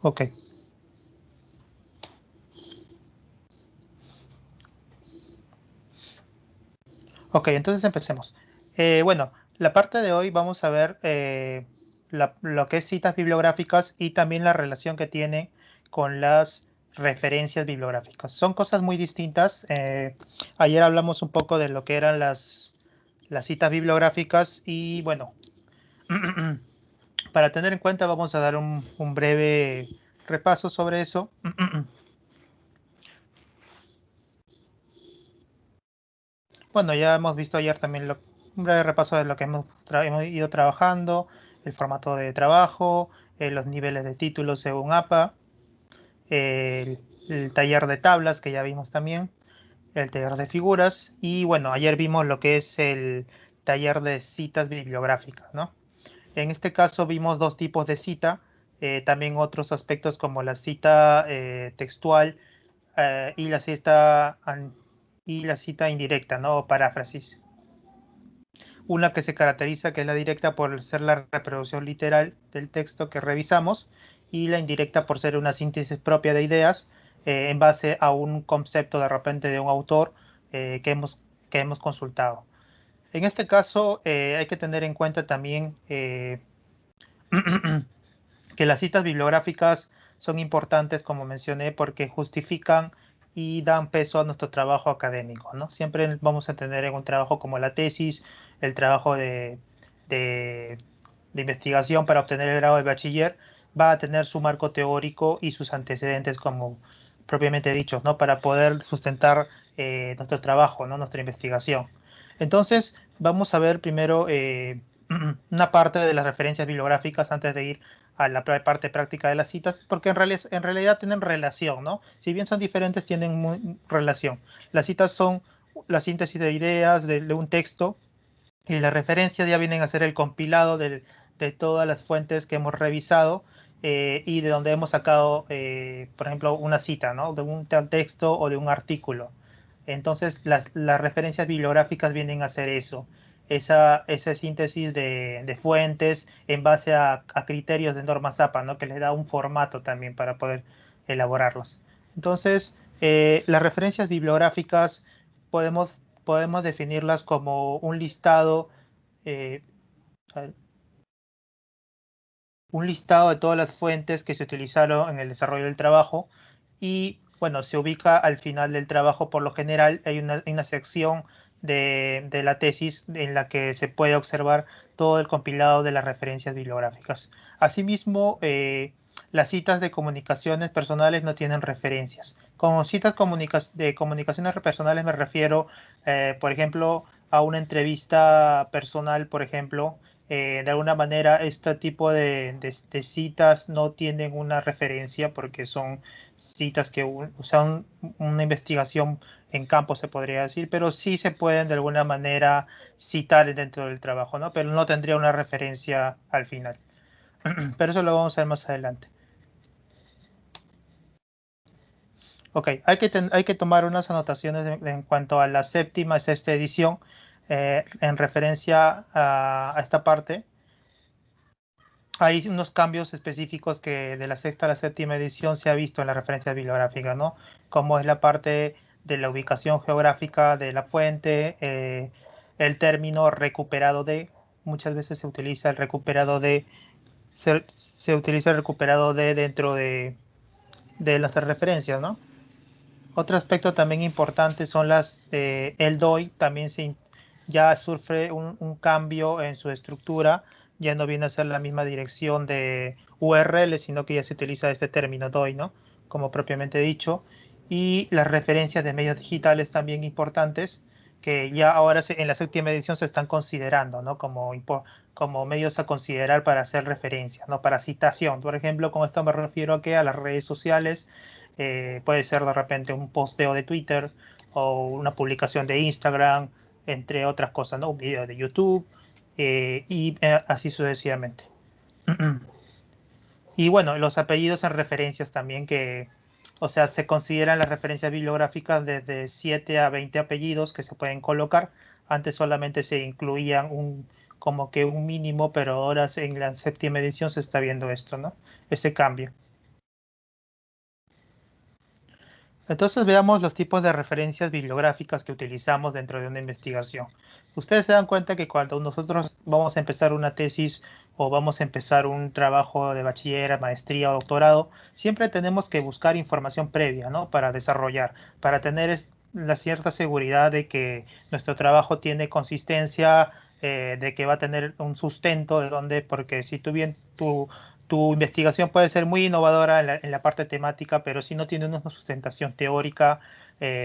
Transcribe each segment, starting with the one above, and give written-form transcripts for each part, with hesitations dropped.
Ok. Ok, entonces empecemos. Bueno, la parte de hoy vamos a ver lo que es citas bibliográficas y también la relación que tiene con las referencias bibliográficas. Son cosas muy distintas. Ayer hablamos un poco de lo que eran las citas bibliográficas y bueno, para tener en cuenta vamos a dar un breve repaso sobre eso. Bueno, ya hemos visto ayer también un breve repaso de lo que hemos ido trabajando, el formato de trabajo, los niveles de títulos según APA, el taller de tablas que ya vimos también, el taller de figuras y bueno, ayer vimos lo que es el taller de citas bibliográficas, ¿no? En este caso vimos dos tipos de cita, también otros aspectos como la cita textual y y la cita indirecta, ¿no? O paráfrasis. Una que se caracteriza, que es la directa por ser la reproducción literal del texto que revisamos, y la indirecta por ser una síntesis propia de ideas en base a un concepto de repente de un autor que hemos consultado. En este caso hay que tener en cuenta también que las citas bibliográficas son importantes, como mencioné, porque justifican y dan peso a nuestro trabajo académico, ¿no? Siempre vamos a tener en un trabajo como la tesis, el trabajo de, de investigación para obtener el grado de bachiller, va a tener su marco teórico y sus antecedentes como propiamente dichos, ¿no? Para poder sustentar nuestro trabajo, ¿no? Nuestra investigación. Entonces, vamos a ver primero una parte de las referencias bibliográficas antes de ir a la parte práctica de las citas, porque en realidad tienen relación, ¿no? Si bien son diferentes, tienen relación. Las citas son la síntesis de ideas de un texto y las referencias ya vienen a ser el compilado de todas las fuentes que hemos revisado y de donde hemos sacado, por ejemplo, una cita, ¿no? De un tal texto o de un artículo. Entonces, las referencias bibliográficas vienen a ser eso, esa síntesis de fuentes en base a criterios de normas APA, ¿no? Que les da un formato también para poder elaborarlos. Entonces, las referencias bibliográficas podemos definirlas como eh, un listado de todas las fuentes que se utilizaron en el desarrollo del trabajo y bueno, se ubica al final del trabajo por lo general, hay una sección de la tesis en la que se puede observar todo el compilado de las referencias bibliográficas. Asimismo, las citas de comunicaciones personales no tienen referencias. Con citas de comunicaciones personales me refiero, por ejemplo, a una entrevista personal, por ejemplo, de alguna manera este tipo de citas no tienen una referencia porque son citas que son una investigación en campo, se podría decir, pero sí se pueden de alguna manera citar dentro del trabajo, ¿no? Pero no tendría una referencia al final. Pero eso lo vamos a ver más adelante. Ok, hay que tomar unas anotaciones en cuanto a la séptima y sexta edición en referencia a esta parte. Hay unos cambios específicos que de la sexta a la séptima edición se ha visto en la referencia bibliográfica, ¿no? Como es la parte de la ubicación geográfica de la fuente, el término recuperado de, muchas veces se utiliza el recuperado de, se utiliza el recuperado de dentro de las referencias, ¿no? Otro aspecto también importante son el DOI, también ya sufre un cambio en su estructura, ya no viene a ser la misma dirección de URL, sino que ya se utiliza este término DOI, ¿no? Como propiamente dicho. Y las referencias de medios digitales también importantes, que ya ahora en la séptima edición se están considerando, ¿no? Como medios a considerar para hacer referencia, ¿no? Para citación. Por ejemplo, con esto me refiero a las redes sociales puede ser de repente un posteo de Twitter o una publicación de Instagram, entre otras cosas, ¿no? Un video de YouTube y así sucesivamente. Y bueno, los apellidos en referencias también o sea, se consideran las referencias bibliográficas desde 7 a 20 apellidos que se pueden colocar. Antes solamente se incluían como que un mínimo, pero ahora en la séptima edición se está viendo esto, ¿no? Ese cambio. Entonces veamos los tipos de referencias bibliográficas que utilizamos dentro de una investigación. Ustedes se dan cuenta que cuando nosotros vamos a empezar una tesis o vamos a empezar un trabajo de bachiller, maestría o doctorado, siempre tenemos que buscar información previa, ¿no? Para desarrollar, para tener la cierta seguridad de que nuestro trabajo tiene consistencia, de que va a tener un sustento de dónde, porque si tú bien tu investigación puede ser muy innovadora en la parte temática, pero si no tiene una sustentación teórica,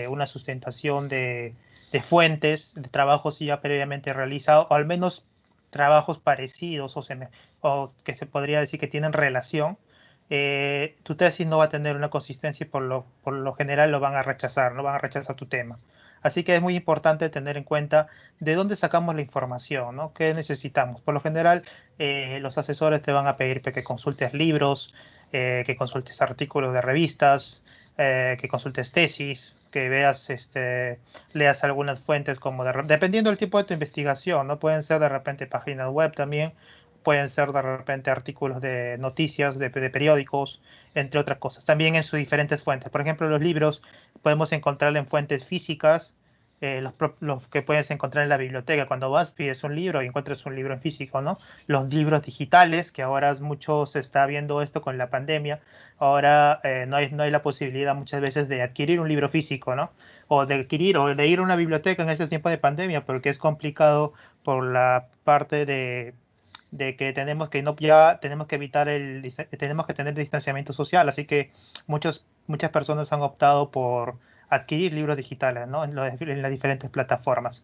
una sustentación de fuentes, de trabajos ya previamente realizados, o al menos trabajos parecidos o que se podría decir que tienen relación, tu tesis no va a tener una consistencia y por lo general lo van a rechazar, no van a rechazar tu tema. Así que es muy importante tener en cuenta de dónde sacamos la información, ¿no? ¿Qué necesitamos? Por lo general, los asesores te van a pedir que consultes libros, que consultes artículos de revistas, que consultes tesis, que veas, leas algunas fuentes dependiendo del tipo de tu investigación, ¿no? Pueden ser de repente páginas web también, pueden ser de repente artículos de noticias, de periódicos, entre otras cosas. También en sus diferentes fuentes. Por ejemplo, los libros podemos encontrar en fuentes físicas, los que puedes encontrar en la biblioteca. Cuando vas, pides un libro y encuentras un libro en físico, ¿no? Los libros digitales, que ahora mucho se está viendo esto con la pandemia. Ahora no hay la posibilidad muchas veces de adquirir un libro físico, ¿no? O de adquirir o de ir a una biblioteca en este tiempo de pandemia, porque es complicado por la parte de que tenemos que no ya tenemos que evitar tenemos que tener distanciamiento social, así que muchas personas han optado por adquirir libros digitales, ¿no? En las diferentes plataformas.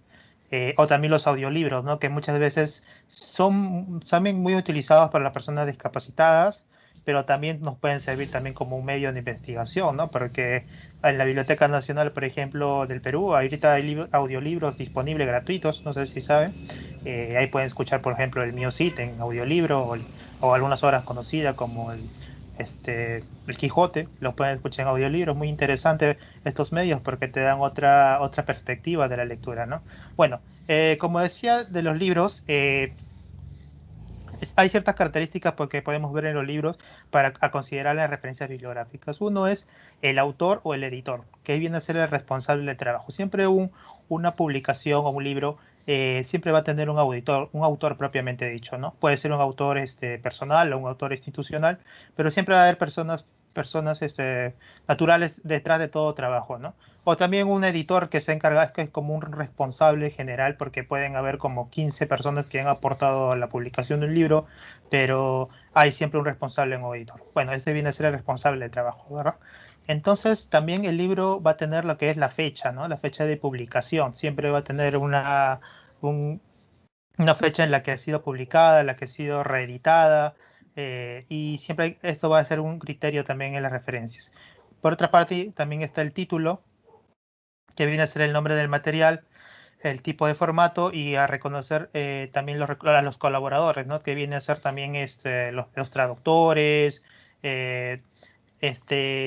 O también los audiolibros, ¿no? Que muchas veces son también muy utilizados para las personas discapacitadas, pero también nos pueden servir también como un medio de investigación, ¿no? Porque en la Biblioteca Nacional, por ejemplo, del Perú, ahorita hay audiolibros disponibles gratuitos, no sé si saben. Ahí pueden escuchar, por ejemplo, el Mío Cid en audiolibro o algunas obras conocidas como el Quijote, los pueden escuchar en audiolibro. Muy interesante estos medios porque te dan otra perspectiva de la lectura, ¿no? Bueno, como decía de los libros, hay ciertas características porque podemos ver en los libros para a considerar las referencias bibliográficas. Uno es el autor o el editor, que viene a ser el responsable del trabajo. Siempre una publicación o un libro siempre va a tener un autor propiamente dicho, ¿no? Puede ser un autor personal o un autor institucional, pero siempre va a haber personas naturales detrás de todo trabajo, ¿no? O también un editor que se encarga, que es como un responsable general, porque pueden haber como 15 personas que han aportado a la publicación de un libro, pero hay siempre un responsable en un editor. Bueno, este viene a ser el responsable del trabajo, ¿verdad? Entonces, también el libro va a tener lo que es la fecha, ¿no? La fecha de publicación. Siempre va a tener un- una fecha en la que ha sido publicada, en la que ha sido reeditada, y siempre esto va a ser un criterio también en las referencias. Por otra parte, también está el título, que viene a ser el nombre del material, el tipo de formato y a reconocer también a los colaboradores, ¿no? Que viene a ser también los traductores, eh,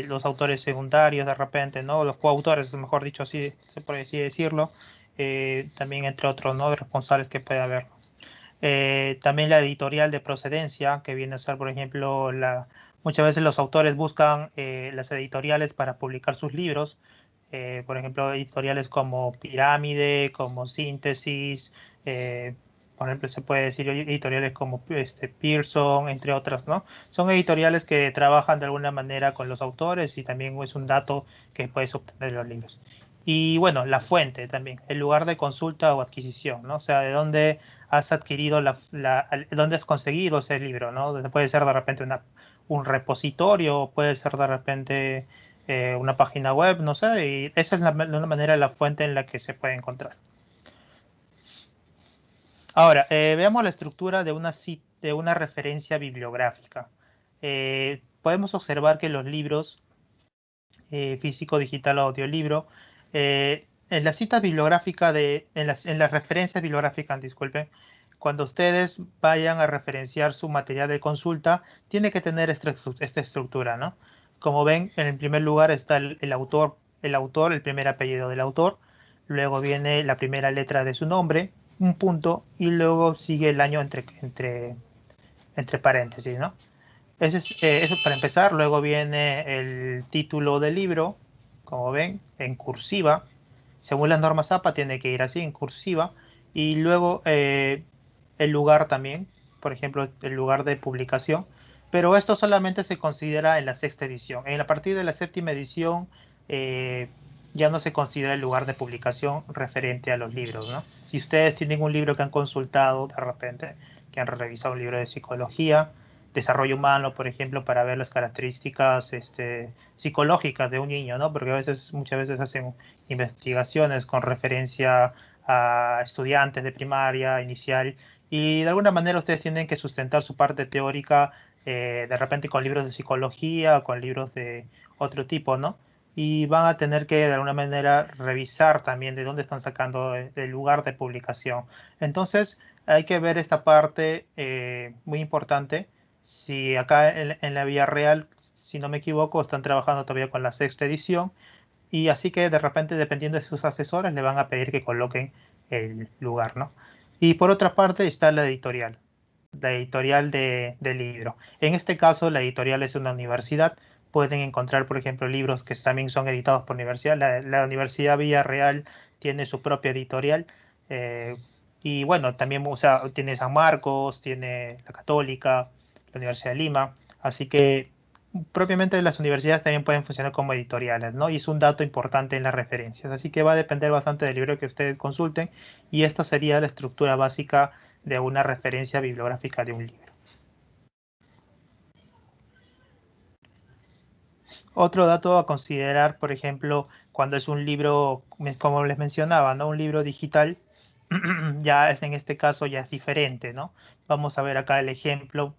los autores secundarios de repente, ¿no? Los coautores, mejor dicho, así se puede así decirlo, también entre otros, ¿no? De responsables que puede haber. También la editorial de procedencia, que viene a ser, por ejemplo, muchas veces los autores buscan las editoriales para publicar sus libros. Por ejemplo, editoriales como Pirámide, como Síntesis, por ejemplo, se puede decir editoriales como Pearson, entre otras, ¿no? Son editoriales que trabajan de alguna manera con los autores y también es un dato que puedes obtener de los libros. Y bueno, la fuente también, el lugar de consulta o adquisición, ¿no? O sea, de dónde has adquirido dónde has conseguido ese libro, ¿no? Puede ser de repente un repositorio, puede ser de repente una página web, no sé, y esa es una manera, la fuente en la que se puede encontrar. Ahora, veamos la estructura de una referencia bibliográfica. Podemos observar que los libros físico, digital o audiolibro, en las citas bibliográficas, en las referencias bibliográficas, disculpen, cuando ustedes vayan a referenciar su material de consulta, tiene que tener esta estructura, ¿no? Como ven, en el primer lugar está el primer apellido del autor, luego viene la primera letra de su nombre, un punto, y luego sigue el año entre paréntesis, ¿no? Eso para empezar. Luego viene el título del libro, como ven, en cursiva. Según las normas APA tiene que ir así, en cursiva. Y luego el lugar también, por ejemplo, el lugar de publicación. Pero esto solamente se considera en la sexta edición. A partir de la séptima edición eh, ya no se considera el lugar de publicación referente a los libros, ¿no? Si ustedes tienen un libro que han consultado de repente, que han revisado un libro de psicología, desarrollo humano, por ejemplo, para ver las características psicológicas de un niño, ¿no? Porque muchas veces hacen investigaciones con referencia a estudiantes de primaria, inicial, y de alguna manera ustedes tienen que sustentar su parte teórica de repente con libros de psicología o con libros de otro tipo, ¿no? Y van a tener que de alguna manera revisar también de dónde están sacando el lugar de publicación. Entonces hay que ver esta parte muy importante. Si acá en la vía real, si no me equivoco, están trabajando todavía con la sexta edición y así que de repente, dependiendo de sus asesores, le van a pedir que coloquen el lugar, ¿no? Y por otra parte está la editorial del libro. En este caso, la editorial es una universidad. Pueden encontrar, por ejemplo, libros que también son editados por universidad. La Universidad Villarreal tiene su propia editorial. eh, y bueno, también, o sea, tiene San Marcos, tiene la Católica, la Universidad de Lima. Así que propiamente las universidades también pueden funcionar como editoriales, ¿no? Y es un dato importante en las referencias. Así que va a depender bastante del libro que ustedes consulten y esta sería la estructura básica de una referencia bibliográfica de un libro. Otro dato a considerar, por ejemplo, cuando es un libro, como les mencionaba, ¿no? Un libro digital, ya es en este caso ya es diferente, ¿no? Vamos a ver acá el ejemplo.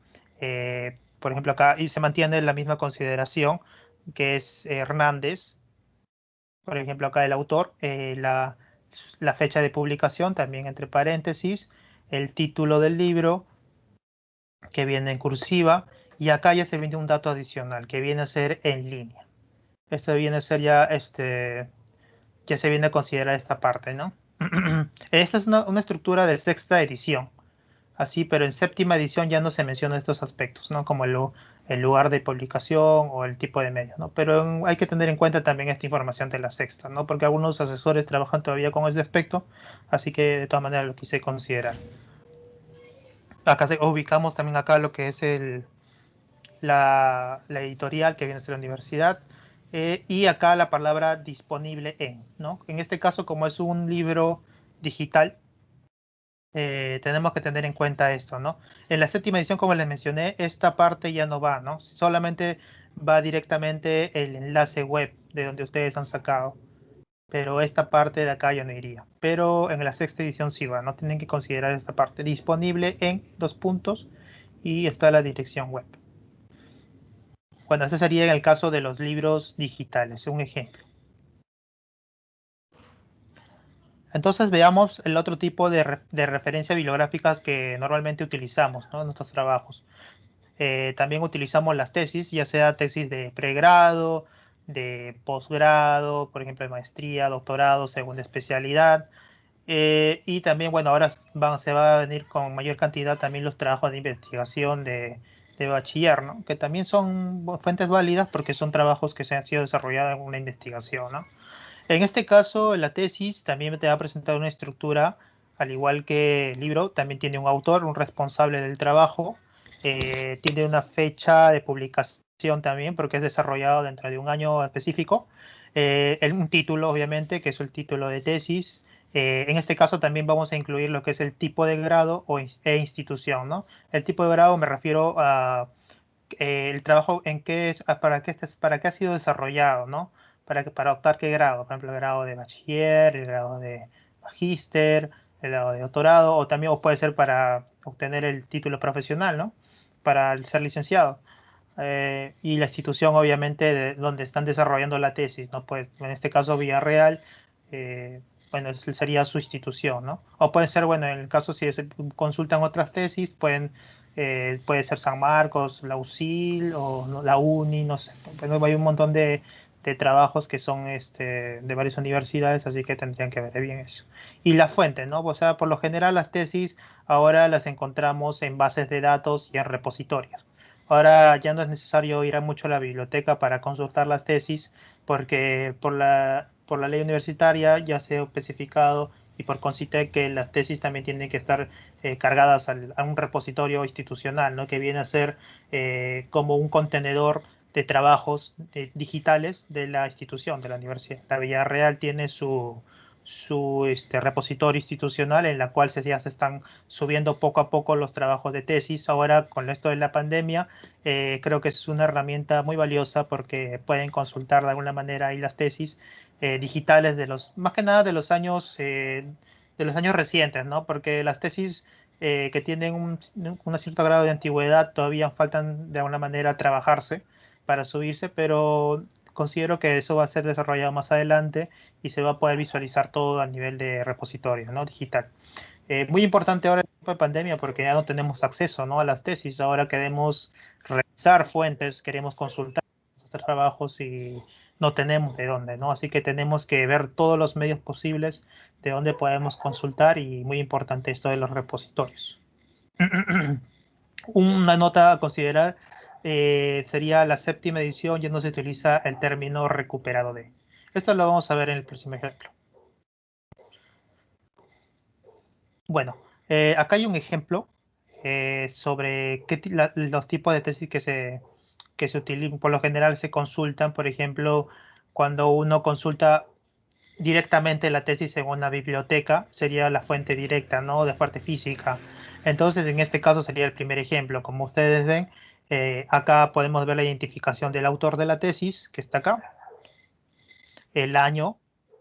Por ejemplo, acá y se mantiene la misma consideración que es Hernández. Por ejemplo, acá el autor, la fecha de publicación, también entre paréntesis, el título del libro, que viene en cursiva, y acá ya se viene un dato adicional, que viene a ser en línea. Esto viene a ser ya se viene a considerar esta parte, ¿no? Esta es una estructura de sexta edición, así, pero en séptima edición ya no se mencionan estos aspectos, ¿no? Como el lugar de publicación o el tipo de medio, ¿no? Pero hay que tener en cuenta también esta información de la sexta, ¿no? Porque algunos asesores trabajan todavía con ese aspecto, así que de todas maneras lo quise considerar. Acá ubicamos también acá lo que es la editorial que viene de la universidad y acá la palabra disponible en, ¿no? En este caso, como es un libro digital, tenemos que tener en cuenta esto, ¿no? En la séptima edición, como les mencioné, esta parte ya no va, ¿no? Solamente va directamente el enlace web de donde ustedes han sacado, pero esta parte de acá ya no iría. Pero en la sexta edición sí va, ¿no? Tienen que considerar esta parte disponible en dos puntos y está la dirección web. Bueno, ese sería en el caso de los libros digitales, un ejemplo. Entonces veamos el otro tipo de referencias bibliográficas que normalmente utilizamos, ¿no? En nuestros trabajos. También utilizamos las tesis, ya sea tesis de pregrado, de posgrado, por ejemplo, de maestría, doctorado, según especialidad. Y también, bueno, ahora se va a venir con mayor cantidad también los trabajos de investigación de bachiller, ¿no? Que también son fuentes válidas porque son trabajos que se han sido desarrollados en una investigación, ¿no? En este caso, la tesis también te va a presentar una estructura, al igual que el libro, también tiene un autor, un responsable del trabajo, tiene una fecha de publicación también, porque es desarrollado dentro de un año específico, un título, obviamente, que es el título de tesis. En este caso también vamos a incluir lo que es el tipo de grado e institución, ¿no? El tipo de grado me refiero a el trabajo en qué, para qué ha sido desarrollado, ¿no? Para optar qué grado, por ejemplo, el grado de bachiller, el grado de magíster, el grado de doctorado, o también puede ser para obtener el título profesional, ¿no? Para ser licenciado. Y la institución, obviamente, de donde están desarrollando la tesis, ¿no? Pues en este caso, Villarreal, eh, bueno, sería su institución, ¿no? O puede ser, bueno, en el caso si consultan otras tesis, puede ser San Marcos, la USIL o ¿no? la UNI, no sé. Bueno, hay un montón de trabajos que son de varias universidades, así que tendrían que ver bien eso. Y la fuente, ¿no? O sea, por lo general las tesis ahora las encontramos en bases de datos y en repositorios. Ahora ya no es necesario ir mucho a la biblioteca para consultar las tesis, porque por la ley universitaria ya se ha especificado y por CONCITEC que las tesis también tienen que estar cargadas a un repositorio institucional, ¿no? Que viene a ser como un contenedor de trabajos digitales de la institución, de la universidad. La Villarreal tiene su repositorio institucional en la cual ya se están subiendo poco a poco los trabajos de tesis. Ahora, con esto de la pandemia, creo que es una herramienta muy valiosa porque pueden consultar de alguna manera ahí las tesis digitales más que nada de los años recientes, ¿no? Porque las tesis que tienen un cierto grado de antigüedad todavía faltan de alguna manera trabajarse para subirse, pero considero que eso va a ser desarrollado más adelante y se va a poder visualizar todo a nivel de repositorio, ¿no? Digital. Muy importante ahora en el tiempo de pandemia porque ya no tenemos acceso, ¿no? A las tesis. Ahora queremos revisar fuentes, queremos consultar nuestros trabajos y no tenemos de dónde, ¿no? Así que tenemos que ver todos los medios posibles de dónde podemos consultar y muy importante esto de los repositorios. Una nota a considerar sería la séptima edición, ya no se utiliza el término recuperado de. Esto lo vamos a ver en el próximo ejemplo. Bueno, acá hay un ejemplo sobre los tipos de tesis que se utilizan, por lo general se consultan, por ejemplo, cuando uno consulta directamente la tesis en una biblioteca, sería la fuente directa, ¿no? De fuente física. Entonces, en este caso sería el primer ejemplo. Como ustedes ven, acá podemos ver la identificación del autor de la tesis, que está acá, el año,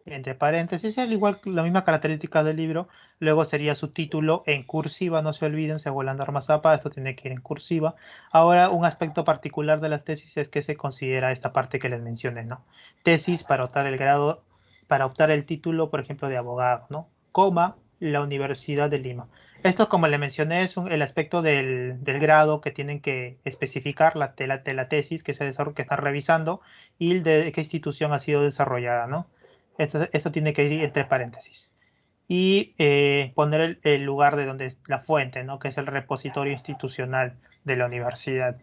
entre paréntesis, al igual que la misma característica del libro. Luego sería su título en cursiva, no se olviden, según la norma ZAPA, esto tiene que ir en cursiva. Ahora, un aspecto particular de las tesis es que se considera esta parte que les mencioné, ¿no? Tesis para optar el grado, para optar el título, por ejemplo, de abogado, ¿no? Coma, la Universidad de Lima. Esto, como le mencioné, es el aspecto del grado que tienen que especificar de la tesis que que están revisando y de qué institución ha sido desarrollada, ¿no? Esto tiene que ir entre paréntesis. Y poner el lugar de donde es la fuente, ¿no? Que es el repositorio institucional de la universidad.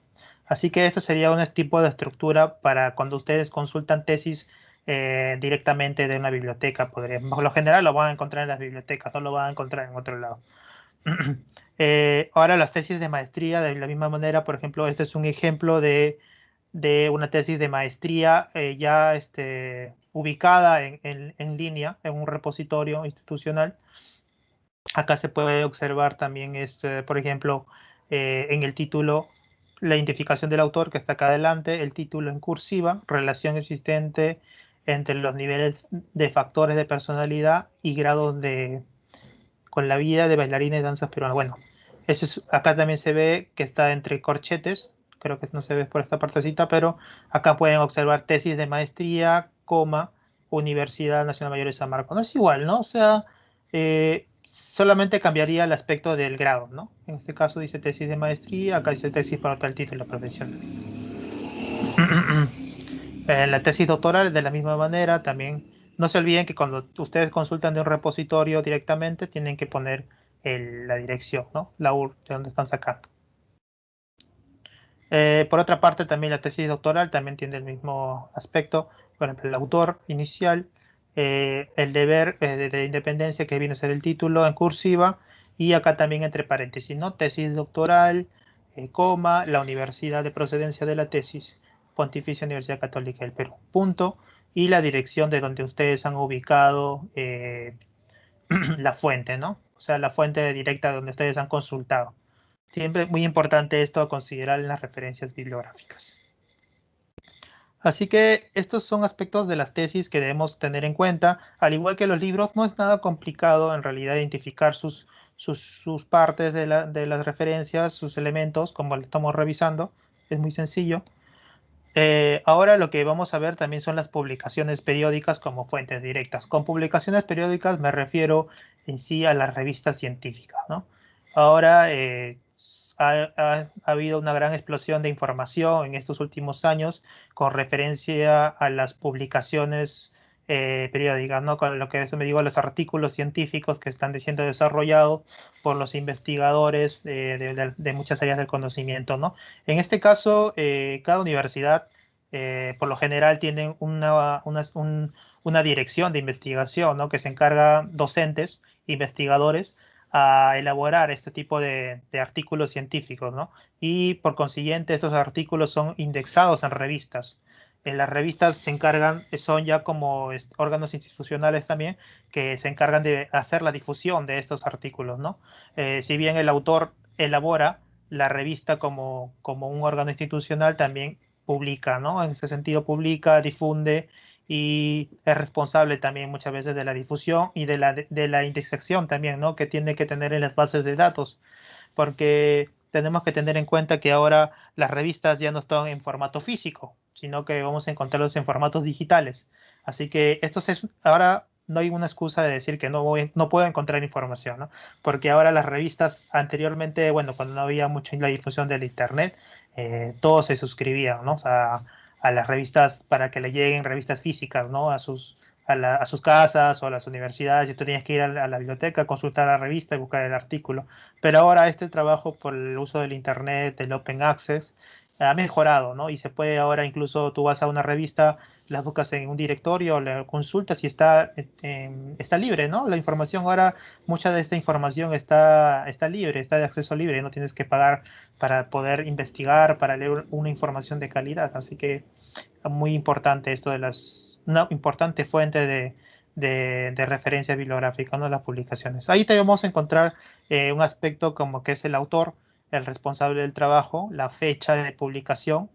Así que esto sería un tipo de estructura para cuando ustedes consultan tesis directamente de una biblioteca. Por lo general lo van a encontrar en las bibliotecas, no lo van a encontrar en otro lado. Ahora las tesis de maestría, de la misma manera, por ejemplo, este es un ejemplo de una tesis de maestría ya ubicada en línea, en un repositorio institucional. Acá se puede observar también, por ejemplo, en el título, la identificación del autor que está acá adelante, el título en cursiva, relación existente entre los niveles de factores de personalidad y grados con la vida de bailarines de danzas peruanas. Bueno, acá también se ve que está entre corchetes, creo que no se ve por esta partecita, pero acá pueden observar tesis de maestría, coma, Universidad Nacional Mayor de San Marcos. No es igual, ¿no? O sea, solamente cambiaría el aspecto del grado, ¿no? En este caso dice tesis de maestría, acá dice tesis para tal título profesional. La tesis doctoral, de la misma manera, también no se olviden que cuando ustedes consultan de un repositorio directamente, tienen que poner la dirección, ¿no? La URL de donde están sacando. Por otra parte, también la tesis doctoral también tiene el mismo aspecto. Por ejemplo, el autor inicial, el deber de independencia, que viene a ser el título en cursiva, y acá también entre paréntesis, ¿no? Tesis doctoral, coma, la universidad de procedencia de la tesis, Pontificia Universidad Católica del Perú, punto, y la dirección de donde ustedes han ubicado la fuente, ¿no? O sea, la fuente directa donde ustedes han consultado. Siempre muy importante esto a considerar en las referencias bibliográficas. Así que estos son aspectos de las tesis que debemos tener en cuenta. Al igual que los libros, no es nada complicado en realidad identificar sus partes de las referencias, sus elementos, como lo estamos revisando. Es muy sencillo. Ahora lo que vamos a ver también son las publicaciones periódicas como fuentes directas. Con publicaciones periódicas me refiero en sí a las revistas científicas, ¿no? Ahora ha habido una gran explosión de información en estos últimos años con referencia a las publicaciones periódicas, ¿no? Con lo que eso me digo, los artículos científicos que están siendo desarrollados por los investigadores de muchas áreas del conocimiento, ¿no? En este caso, cada universidad por lo general tienen una dirección de investigación, ¿no? Que se encarga docentes, investigadores, a elaborar este tipo de artículos científicos, ¿no? Y por consiguiente estos artículos son indexados en revistas. Las revistas se encargan, son ya como órganos institucionales también, que se encargan de hacer la difusión de estos artículos, ¿no? Si bien el autor elabora la revista como un órgano institucional, también publica, ¿no? En ese sentido publica, difunde y es responsable también muchas veces de la difusión y de la indexación también, ¿no? Que tiene que tener en las bases de datos, porque tenemos que tener en cuenta que ahora las revistas ya no están en formato físico, sino que vamos a encontrarlos en formatos digitales. Así que ahora no hay una excusa de decir que no puedo encontrar información, ¿no? Porque ahora las revistas anteriormente, bueno, cuando no había mucha la difusión del internet, todos se suscribían, ¿no? O sea, a las revistas para que le lleguen revistas físicas, ¿no? A sus casas o a las universidades, y tú tenías que ir a la biblioteca, consultar la revista y buscar el artículo. Pero ahora este trabajo por el uso del Internet, del Open Access, ha mejorado, ¿no? Y se puede ahora incluso tú vas a una revista, la buscas en un directorio, la consultas y está libre, ¿no? La información ahora, mucha de esta información está libre, está de acceso libre, no tienes que pagar para poder investigar, para leer una información de calidad. Así que es muy importante esto una importante fuente de referencia bibliográfica, ¿no? Las publicaciones. Ahí te vamos a encontrar un aspecto como que es el autor, el responsable del trabajo, la fecha de publicación,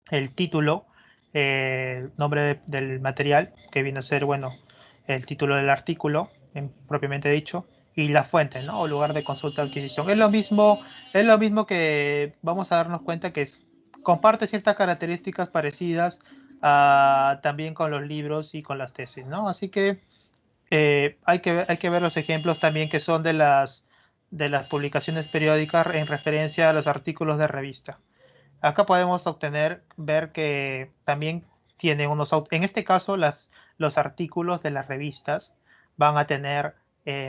el título, el nombre del material, que viene a ser, bueno, el título del artículo, propiamente dicho, y la fuente, ¿no? O lugar de consulta o adquisición. Es lo mismo que vamos a darnos cuenta que comparte ciertas características parecidas también con los libros y con las tesis, ¿no? Así que hay que ver los ejemplos también que son de las publicaciones periódicas en referencia a los artículos de revista. Acá podemos ver que también tiene en este caso los artículos de las revistas van a tener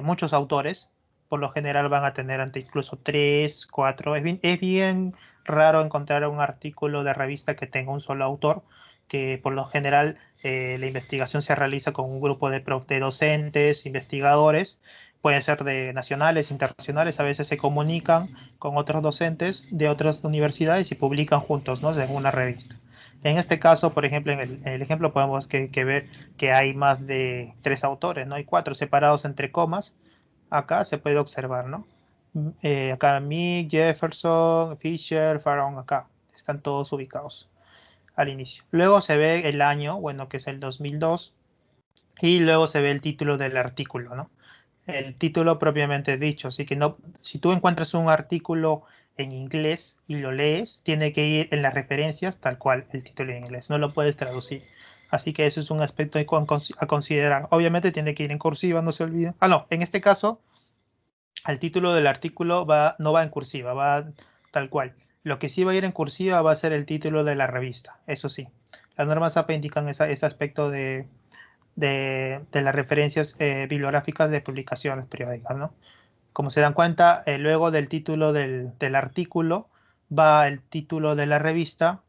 muchos autores, por lo general van a tener ante incluso tres, cuatro, es bien raro encontrar un artículo de revista que tenga un solo autor, que por lo general la investigación se realiza con un grupo de docentes, investigadores, pueden ser de nacionales, internacionales, a veces se comunican con otros docentes de otras universidades y publican juntos, ¿no? En una revista. En este caso, por ejemplo, en el ejemplo podemos que ver que hay más de tres autores, ¿no? Hay cuatro separados entre comas. Acá se puede observar, ¿no? Acá Mick, Jefferson, Fisher, Farron, acá. Están todos ubicados al inicio. Luego se ve el año, bueno, que es el 2002, y luego se ve el título del artículo, ¿no? El título propiamente dicho. Así que no, si tú encuentras un artículo en inglés y lo lees, tiene que ir en las referencias tal cual el título en inglés, no lo puedes traducir. Así que eso es un aspecto a considerar. Obviamente tiene que ir en cursiva, no se olviden. Ah, no, en este caso, el título del artículo no va en cursiva, va tal cual. Lo que sí va a ir en cursiva va a ser el título de la revista, eso sí. Las normas APA indican ese aspecto de las referencias bibliográficas de publicaciones periódicas, ¿no? Como se dan cuenta, luego del título del artículo va el título de la revista.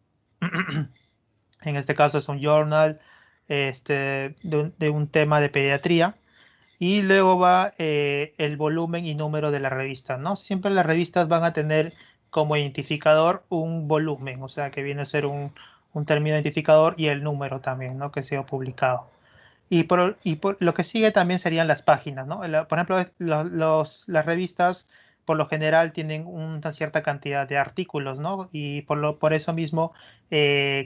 En este caso es un journal de un tema de pediatría. Y luego va el volumen y número de la revista, ¿no? Siempre las revistas van a tener como identificador un volumen, o sea, que viene a ser un término identificador y el número también, ¿no? Que sea publicado. Y por lo que sigue también serían las páginas, ¿no? Por ejemplo, las revistas por lo general tienen una cierta cantidad de artículos, ¿no? Y por eso mismo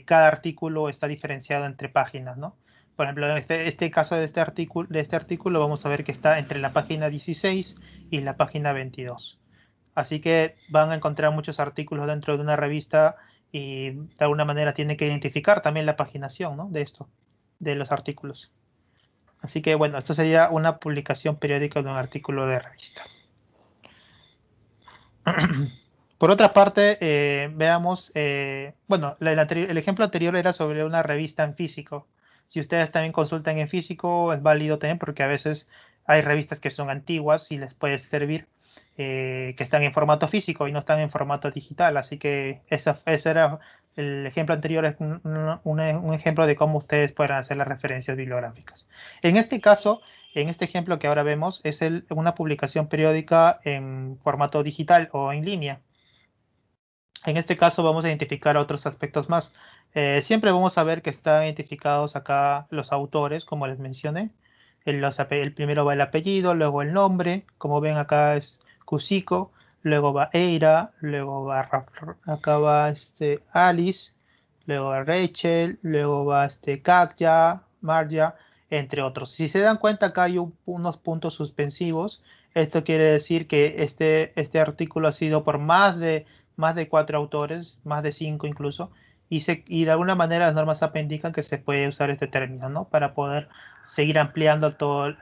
cada artículo está diferenciado entre páginas, ¿no? Por ejemplo, en este caso de este artículo vamos a ver que está entre la página 16 y la página 22. Así que van a encontrar muchos artículos dentro de una revista y de alguna manera tienen que identificar también la paginación, ¿no? De esto, de los artículos. Así que bueno, esto sería una publicación periódica de un artículo de revista. Por otra parte, veamos, bueno, el ejemplo anterior era sobre una revista en físico. Si ustedes también consultan en físico, es válido también porque a veces hay revistas que son antiguas y les puede servir, que están en formato físico y no están en formato digital. Así que esa era El ejemplo anterior es un ejemplo de cómo ustedes pueden hacer las referencias bibliográficas. En este caso, en este ejemplo que ahora vemos, es una publicación periódica en formato digital o en línea. En este caso vamos a identificar otros aspectos más. Siempre vamos a ver que están identificados acá los autores, como les mencioné. El primero va el apellido, luego el nombre. Como ven acá es Cusiko, luego va Eira, luego va acá va Alice, luego va Rachel, luego va Katja, Marja, entre otros. Si se dan cuenta acá hay unos puntos suspensivos. Esto quiere decir que este artículo ha sido por más de 4 autores, más de 5 incluso, y de alguna manera las normas APA indican que se puede usar este término, ¿no? Para poder seguir ampliando todo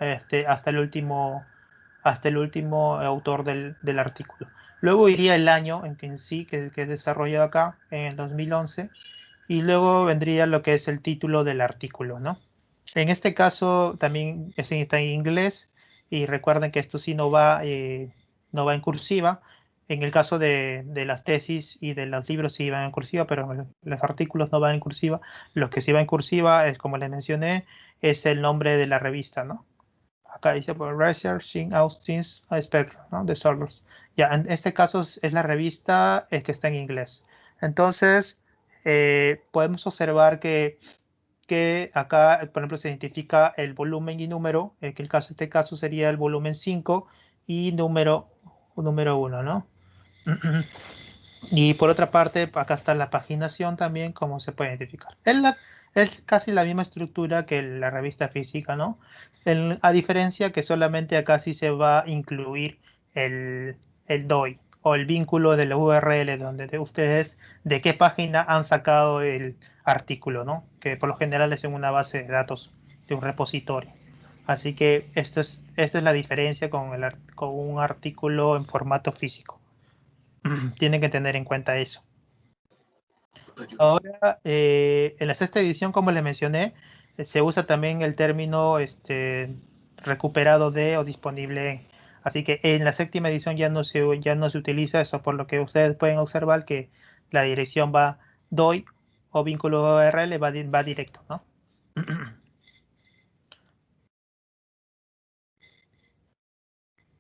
hasta el último autor del artículo. Luego iría el año en sí, que es desarrollado acá, en el 2011, y luego vendría lo que es el título del artículo, ¿no? En este caso también está en inglés, y recuerden que esto sí no va en cursiva. En el caso de las tesis y de los libros sí van en cursiva, pero los artículos no van en cursiva. Los que sí van en cursiva es, como les mencioné, es el nombre de la revista, ¿no? Acá dice por Researching Austin's Spectrum, ¿no? Disorders. Ya, en este caso es la revista que está en inglés. Entonces, podemos observar que acá, por ejemplo, se identifica el volumen y número, que este caso sería el volumen 5 y número 1, ¿no? Y por otra parte, acá está la paginación también, como se puede identificar. Es casi la misma estructura que la revista física, ¿no? A diferencia que solamente acá sí se va a incluir el DOI o el vínculo de la URL donde ustedes de qué página han sacado el artículo, ¿no? Que por lo general es en una base de datos de un repositorio. Así que esta es la diferencia con un artículo en formato físico. Tienen que tener en cuenta eso. Ahora, en la sexta edición, como les mencioné, se usa también el término recuperado de o disponible. Así que en la séptima edición ya no se utiliza eso, por lo que ustedes pueden observar que la dirección va DOI o vínculo URL va directo, ¿no?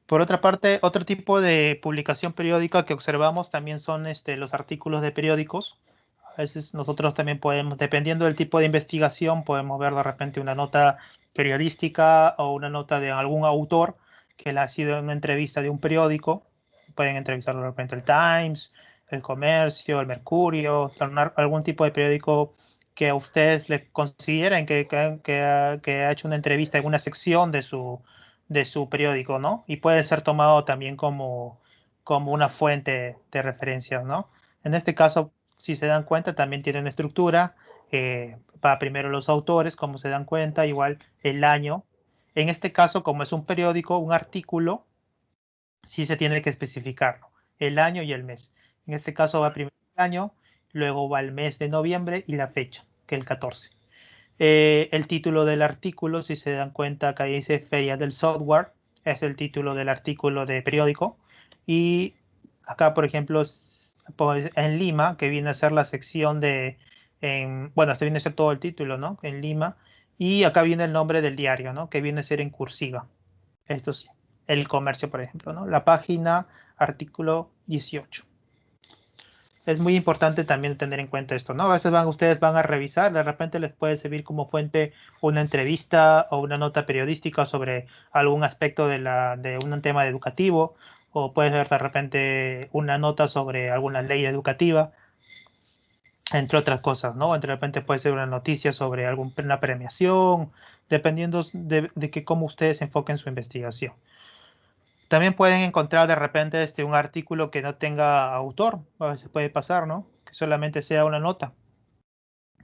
Por otra parte, otro tipo de publicación periódica que observamos también son los artículos de periódicos. A veces nosotros también podemos, dependiendo del tipo de investigación, podemos ver de repente una nota periodística o una nota de algún autor que le ha sido en una entrevista de un periódico. Pueden entrevistarlo de repente el Times, el Comercio, el Mercurio, algún tipo de periódico que a ustedes le consideren que ha hecho una entrevista en una sección de su periódico, ¿no? Y puede ser tomado también como una fuente de referencia, ¿no? En este caso, si se dan cuenta, también tiene una estructura. Va primero los autores, como se dan cuenta, igual el año. En este caso, como es un periódico, un artículo, sí se tiene que especificarlo, el año y el mes. En este caso va primero el año, luego va el mes de noviembre y la fecha, que es el 14. El título del artículo, si se dan cuenta, acá dice Feria del Software, es el título del artículo de periódico. Y acá, por ejemplo, pues, en Lima, que viene a ser la sección bueno, este viene a ser todo el título, ¿no? En Lima. Y acá viene el nombre del diario, ¿no? Que viene a ser en cursiva. Esto sí, el comercio, por ejemplo, ¿no? La página, artículo 18. Es muy importante también tener en cuenta esto, ¿no? A veces ustedes van a revisar, de repente les puede servir como fuente una entrevista o una nota periodística sobre algún aspecto de un tema educativo, o puede ser de repente una nota sobre alguna ley educativa, entre otras cosas, ¿no? De repente puede ser una noticia sobre alguna premiación, dependiendo de que cómo ustedes enfoquen su investigación. También pueden encontrar de repente un artículo que no tenga autor, a veces puede pasar, ¿no? Que solamente sea una nota.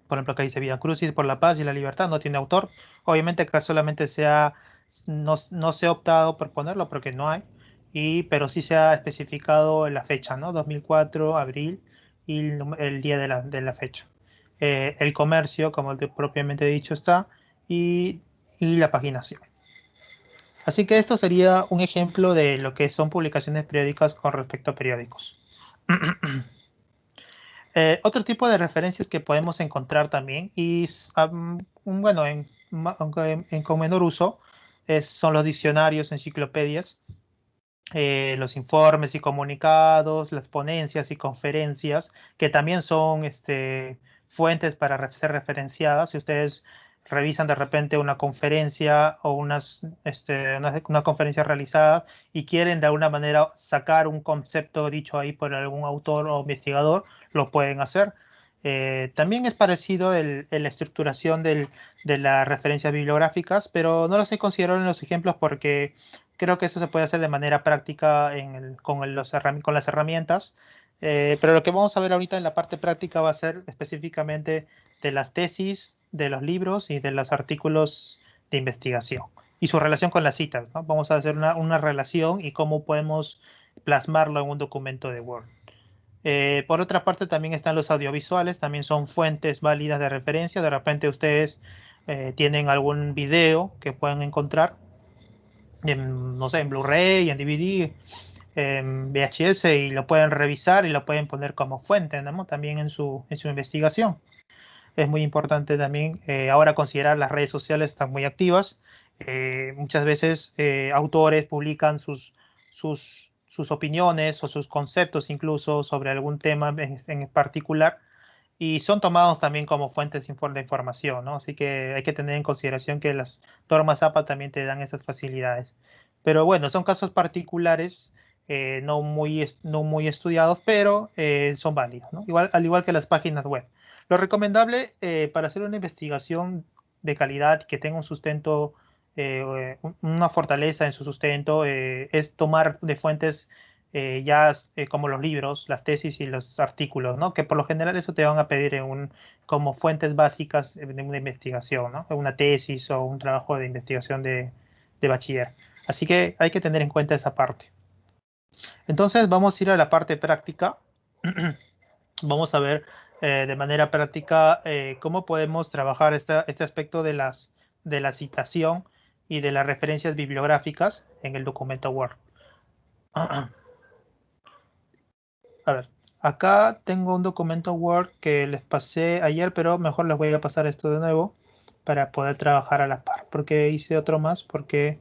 Por ejemplo, acá dice Vía Crucis por la paz y la libertad, no tiene autor. Obviamente acá solamente no se ha optado por ponerlo porque no hay, pero sí se ha especificado la fecha, ¿no? 2004, abril y el día de la fecha. El comercio, como propiamente dicho, está, y la paginación. Así que esto sería un ejemplo de lo que son publicaciones periódicas con respecto a periódicos. Otro tipo de referencias que podemos encontrar también, y bueno, aunque con menor uso, son los diccionarios, enciclopedias, los informes y comunicados, las ponencias y conferencias, que también son fuentes para ser referenciadas. Si ustedes revisan de repente una conferencia o una conferencia realizada y quieren de alguna manera sacar un concepto dicho ahí por algún autor o investigador, lo pueden hacer. También es parecido la estructuración de las referencias bibliográficas, pero no los he considerado en los ejemplos porque creo que eso se puede hacer de manera práctica con las herramientas, pero lo que vamos a ver ahorita en la parte práctica va a ser específicamente de las tesis, de los libros y de los artículos de investigación y su relación con las citas, ¿no? Vamos a hacer una relación y cómo podemos plasmarlo en un documento de Word. Por otra parte, también están los audiovisuales, también son fuentes válidas de referencia. De repente ustedes tienen algún video que pueden encontrar no sé, en Blu-ray, en DVD, en VHS y lo pueden revisar y lo pueden poner como fuente, ¿no? También en su investigación. Es muy importante también ahora considerar las redes sociales están muy activas. Muchas veces autores publican sus opiniones o sus conceptos incluso sobre algún tema en particular y son tomados también como fuentes de información, ¿no? Así que hay que tener en consideración que las normas APA también te dan esas facilidades. Pero bueno, son casos particulares, no muy estudiados, pero son válidos, ¿no? Al igual que las páginas web. Lo recomendable para hacer una investigación de calidad que tenga un sustento, una fortaleza en su sustento, es tomar de fuentes como los libros, las tesis y los artículos, ¿no? Que por lo general eso te van a pedir como fuentes básicas de una investigación, ¿no? Una tesis o un trabajo de investigación de bachiller. Así que hay que tener en cuenta esa parte. Entonces vamos a ir a la parte práctica. Vamos a ver de manera práctica cómo podemos trabajar este aspecto de la citación y de las referencias bibliográficas en el documento Word. A ver, acá tengo un documento Word que les pasé ayer, pero mejor les voy a pasar esto de nuevo para poder trabajar a la par. Porque hice otro más, porque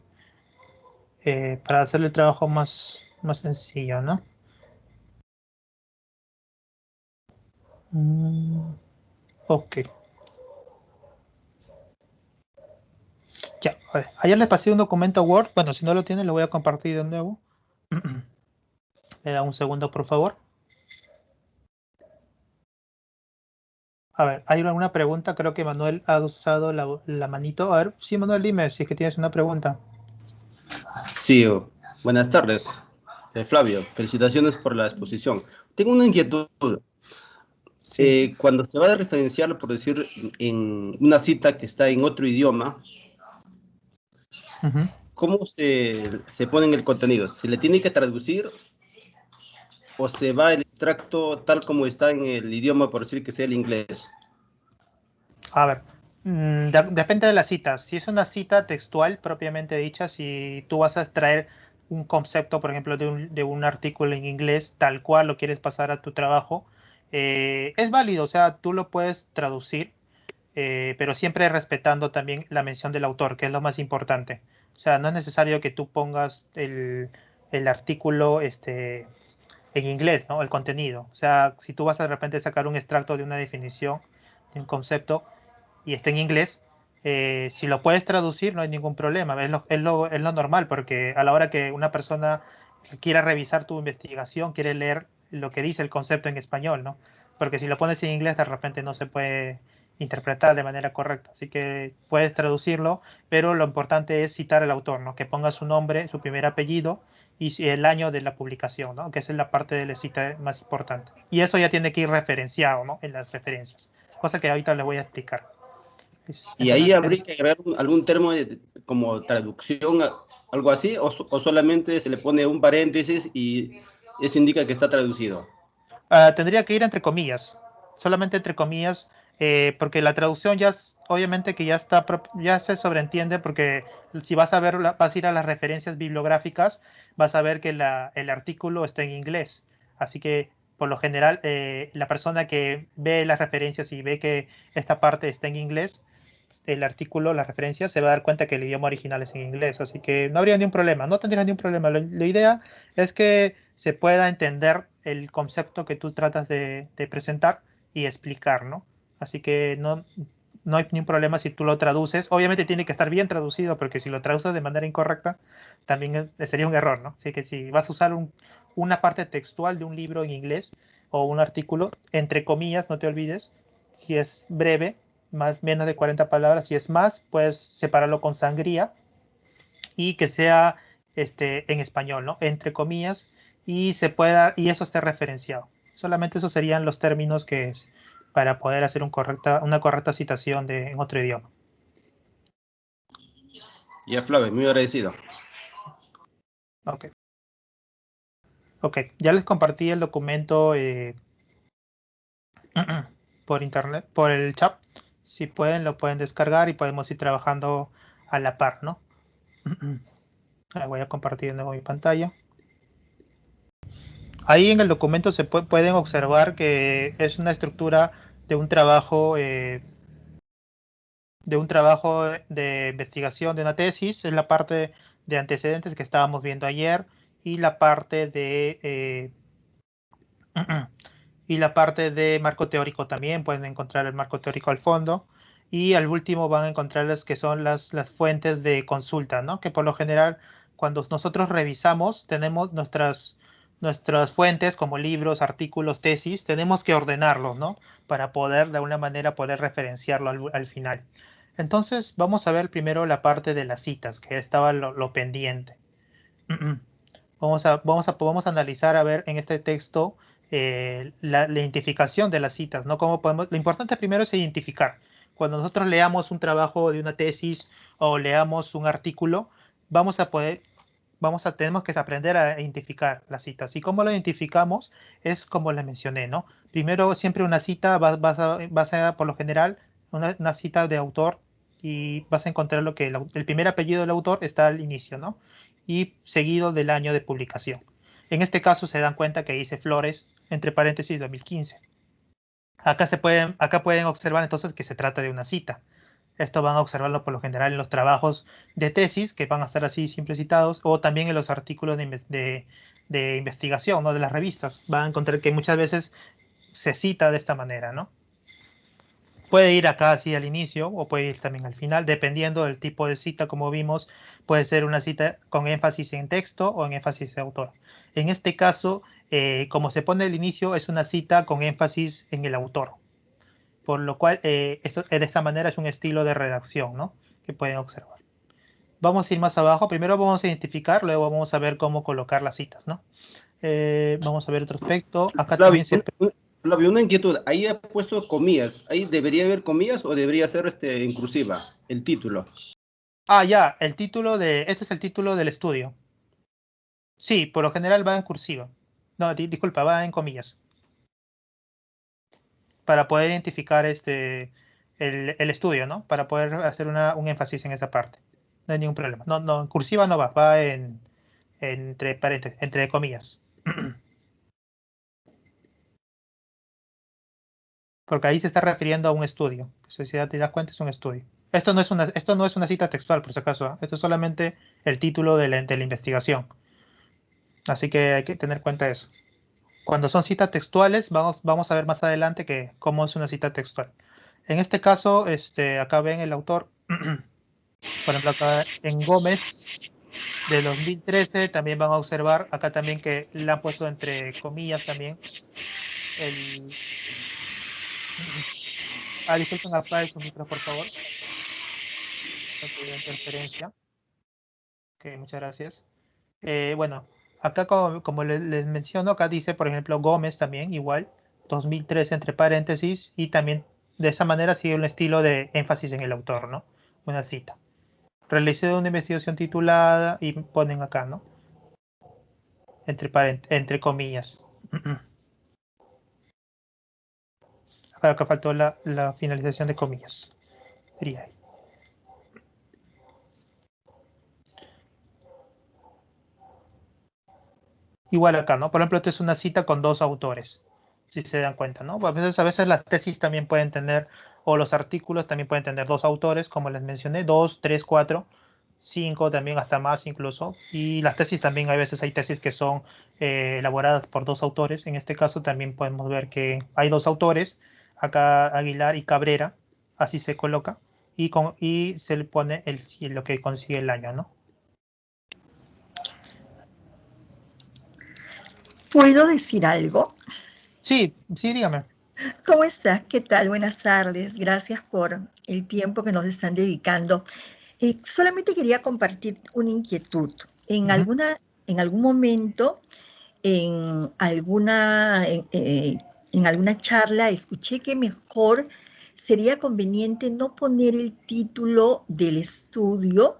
para hacer el trabajo más sencillo, ¿no? Ok, ya. A ver, ayer les pasé un documento Word. Bueno, si no lo tienen, lo voy a compartir de nuevo. Me da un segundo, por favor. A ver, ¿hay alguna pregunta? Creo que Manuel ha usado la manito. A ver, sí, Manuel, dime si es que tienes una pregunta. Sí, buenas tardes, Flavio. Felicitaciones por la exposición. Tengo una inquietud. Sí. Cuando se va a referenciar, por decir, en una cita que está en otro idioma, Ujú. ¿cómo se pone en el contenido? ¿Se le tiene que traducir o se va el extracto tal como está en el idioma, por decir que sea el inglés? A ver, depende de la cita. Si es una cita textual propiamente dicha, si tú vas a extraer un concepto, por ejemplo, de un artículo en inglés, tal cual lo quieres pasar a tu trabajo, es válido, o sea, tú lo puedes traducir, pero siempre respetando también la mención del autor, que es lo más importante. O sea, no es necesario que tú pongas el artículo en inglés, ¿no? El contenido. O sea, si tú vas a de repente sacar un extracto de una definición, de un concepto, y está en inglés, si lo puedes traducir no hay ningún problema, es lo normal, porque a la hora que una persona quiera revisar tu investigación, quiere leer lo que dice el concepto en español, ¿no? Porque si lo pones en inglés de repente no se puede interpretar de manera correcta, así que puedes traducirlo, pero lo importante es citar al autor, ¿no? Que ponga su nombre, su primer apellido y el año de la publicación, ¿no? Que esa es la parte de la cita más importante. Y eso ya tiene que ir referenciado, ¿no? En las referencias, cosa que ahorita les voy a explicar. Y ahí habría que agregar algún término como traducción, algo así, o solamente se le pone un paréntesis y eso indica que está traducido. Tendría que ir entre comillas, solamente entre comillas, porque la traducción obviamente que ya se sobreentiende, porque si vas a vas a ir a las referencias bibliográficas, vas a ver que el artículo está en inglés, así que por lo general, la persona que ve las referencias y ve que esta parte está en inglés, el artículo, la referencia, se va a dar cuenta que el idioma original es en inglés, así que no habría ningún problema, no tendría ningún problema. La idea es que se pueda entender el concepto que tú tratas de presentar y explicar, ¿no? Así que no hay ningún problema si tú lo traduces. Obviamente tiene que estar bien traducido, porque si lo traduces de manera incorrecta, también sería un error, ¿no? Así que si vas a usar una parte textual de un libro en inglés o un artículo, entre comillas, no te olvides, si es breve, menos de 40 palabras, si es más, puedes separarlo con sangría y que sea en español, ¿no? Entre comillas, y eso esté referenciado. Solamente esos serían los términos que es para poder hacer una correcta citación en otro idioma. Ya, Flavio, muy agradecido. Ok. Ok, ya les compartí el documento por internet, por el chat. Si pueden, lo pueden descargar y podemos ir trabajando a la par, ¿no? Voy a compartir de nuevo mi pantalla. Ahí en el documento se pueden observar que es una estructura de un trabajo de investigación, de una tesis, es la parte de antecedentes que estábamos viendo ayer y la parte y la parte de marco teórico también, pueden encontrar el marco teórico al fondo y al último van a encontrar las que son las fuentes de consulta, ¿no? Que por lo general cuando nosotros revisamos tenemos nuestras fuentes como libros, artículos, tesis, tenemos que ordenarlos, ¿no? Para poder de alguna manera poder referenciarlo al final. Entonces vamos a ver primero la parte de las citas, que estaba lo pendiente. Vamos a analizar a ver en este texto la identificación de las citas, ¿no? Lo importante primero es identificar. Cuando nosotros leamos un trabajo de una tesis o leamos un artículo, tenemos que aprender a identificar las citas. ¿Y cómo lo identificamos? Es como les mencioné, ¿no? Primero, siempre una cita va a ser, por lo general, una cita de autor y vas a encontrar lo que el primer apellido del autor está al inicio, ¿no? Y seguido del año de publicación. En este caso se dan cuenta que dice Flores, entre paréntesis 2015. Acá pueden observar entonces que se trata de una cita. Esto van a observarlo por lo general en los trabajos de tesis, que van a estar así siempre citados, o también en los artículos de investigación, ¿no? De las revistas. Van a encontrar que muchas veces se cita de esta manera, ¿no? Puede ir acá así al inicio o puede ir también al final, dependiendo del tipo de cita, como vimos, puede ser una cita con énfasis en texto o en énfasis de autor. En este caso, como se pone al inicio, es una cita con énfasis en el autor, por lo cual esto, de esta manera es un estilo de redacción, ¿no? Que pueden observar. Vamos a ir más abajo, primero vamos a identificar, luego vamos a ver cómo colocar las citas, ¿no? Vamos a ver otro aspecto, acá Flavio, también se... Flavio, una inquietud. Ahí ha puesto comillas. ¿Ahí debería haber comillas o debería ser en cursiva el título? Ah, ya, este es el título del estudio. Sí, por lo general va en cursiva. No, disculpa, va en comillas. Para poder identificar el estudio, ¿no? Para poder hacer un énfasis en esa parte. No hay ningún problema. No, no, en cursiva no va entre paréntesis, entre comillas. Porque ahí se está refiriendo a un estudio. Si ya te das cuenta, es un estudio. Esto no es una cita textual, por si acaso. ¿Eh? Esto es solamente el título de la investigación. Así que hay que tener en cuenta eso. Cuando son citas textuales, vamos a ver más adelante cómo es una cita textual. En este caso, acá ven el autor, por ejemplo, acá en Gómez de 2013, también van a observar acá también que le han puesto entre comillas también el... disculpen, apague su micro, por favor. Ok, interferencia. Ok, muchas gracias. Bueno, acá como les menciono, acá dice, por ejemplo, Gómez también, igual, 2013 entre paréntesis, y también de esa manera sigue un estilo de énfasis en el autor, ¿no? Una cita. Realicé una investigación titulada y ponen acá, ¿no? Entre comillas. Acá faltó la finalización de comillas. Sería ahí. Igual acá, ¿no? Por ejemplo, esta es una cita con dos autores, si se dan cuenta, ¿no? A veces las tesis también pueden tener, o los artículos también pueden tener dos autores, como les mencioné, dos, tres, cuatro, cinco, también hasta más incluso. Y las tesis también, hay veces hay tesis que son elaboradas por dos autores. En este caso también podemos ver que hay dos autores, acá Aguilar y Cabrera, así se coloca, y se le pone lo que consigue el año, ¿no? ¿Puedo decir algo? Sí, sí, dígame. ¿Cómo estás? ¿Qué tal? Buenas tardes. Gracias por el tiempo que nos están dedicando. Solamente quería compartir una inquietud. En Ujú. alguna, en algún momento, en alguna charla, escuché que mejor sería conveniente no poner el título del estudio,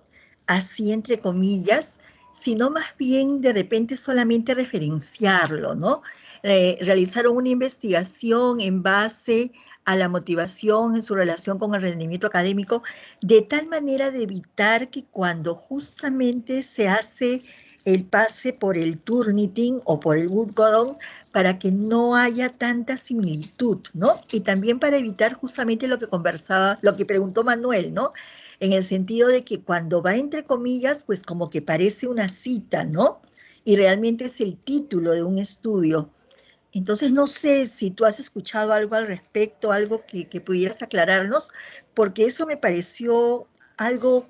así entre comillas, sino más bien de repente solamente referenciarlo, ¿no? Realizaron una investigación en base a la motivación en su relación con el rendimiento académico, de tal manera de evitar que cuando justamente se hace el pase por el Turnitin o por el Burgodon, para que no haya tanta similitud, ¿no? Y también para evitar justamente lo que conversaba, lo que preguntó Manuel, ¿no? En el sentido de que cuando va entre comillas, pues como que parece una cita, ¿no? Y realmente es el título de un estudio. Entonces, no sé si tú has escuchado algo al respecto, algo que pudieras aclararnos, porque eso me pareció algo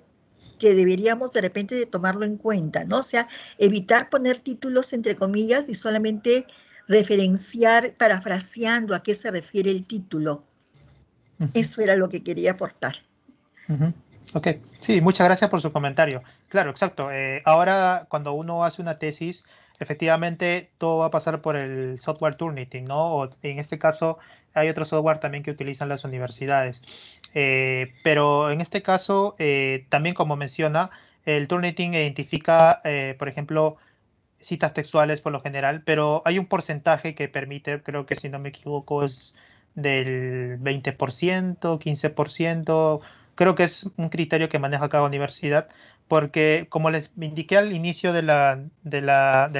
que deberíamos de repente de tomarlo en cuenta, ¿no? O sea, evitar poner títulos entre comillas y solamente referenciar, parafraseando a qué se refiere el título. Ujú. Eso era lo que quería aportar. Ujú. Ok, sí, muchas gracias por su comentario. Claro, exacto. Ahora, cuando uno hace una tesis, efectivamente todo va a pasar por el software Turnitin, ¿no? O en este caso, hay otro software también que utilizan las universidades. Pero en este caso, también como menciona, el Turnitin identifica, por ejemplo, citas textuales por lo general, pero hay un porcentaje que permite, creo que si no me equivoco, es del 20%, 15%. Creo que es un criterio que maneja cada universidad, porque como les indiqué al inicio del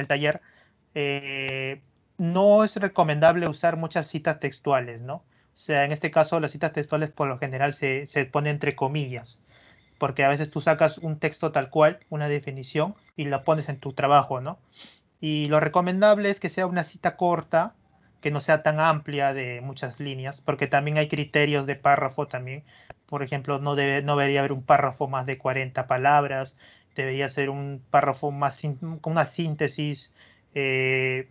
taller, eh, no es recomendable usar muchas citas textuales, ¿no? O sea, en este caso las citas textuales por lo general se ponen entre comillas, porque a veces tú sacas un texto tal cual, una definición, y la pones en tu trabajo, ¿no? Y lo recomendable es que sea una cita corta, que no sea tan amplia de muchas líneas, porque también hay criterios de párrafo también. Por ejemplo, no debería haber un párrafo más de 40 palabras, debería ser un párrafo más con una síntesis, eh,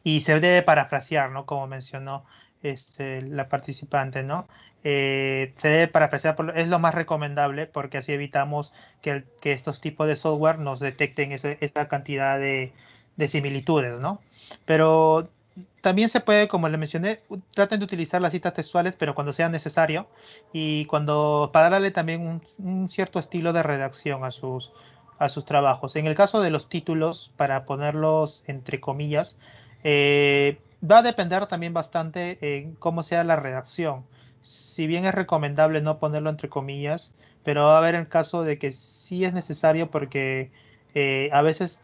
y se debe parafrasear, ¿no? Como mencionó la participante, ¿no? Se debe parafrasear, es lo más recomendable porque así evitamos que estos tipos de software nos detecten esa cantidad de similitudes, ¿no? Pero también se puede, como le mencioné, traten de utilizar las citas textuales, pero cuando sea necesario y para darle también un cierto estilo de redacción a sus trabajos. En el caso de los títulos, para ponerlos entre comillas, va a depender también bastante en cómo sea la redacción. Si bien es recomendable no ponerlo entre comillas, pero va a haber el caso de que sí es necesario porque a veces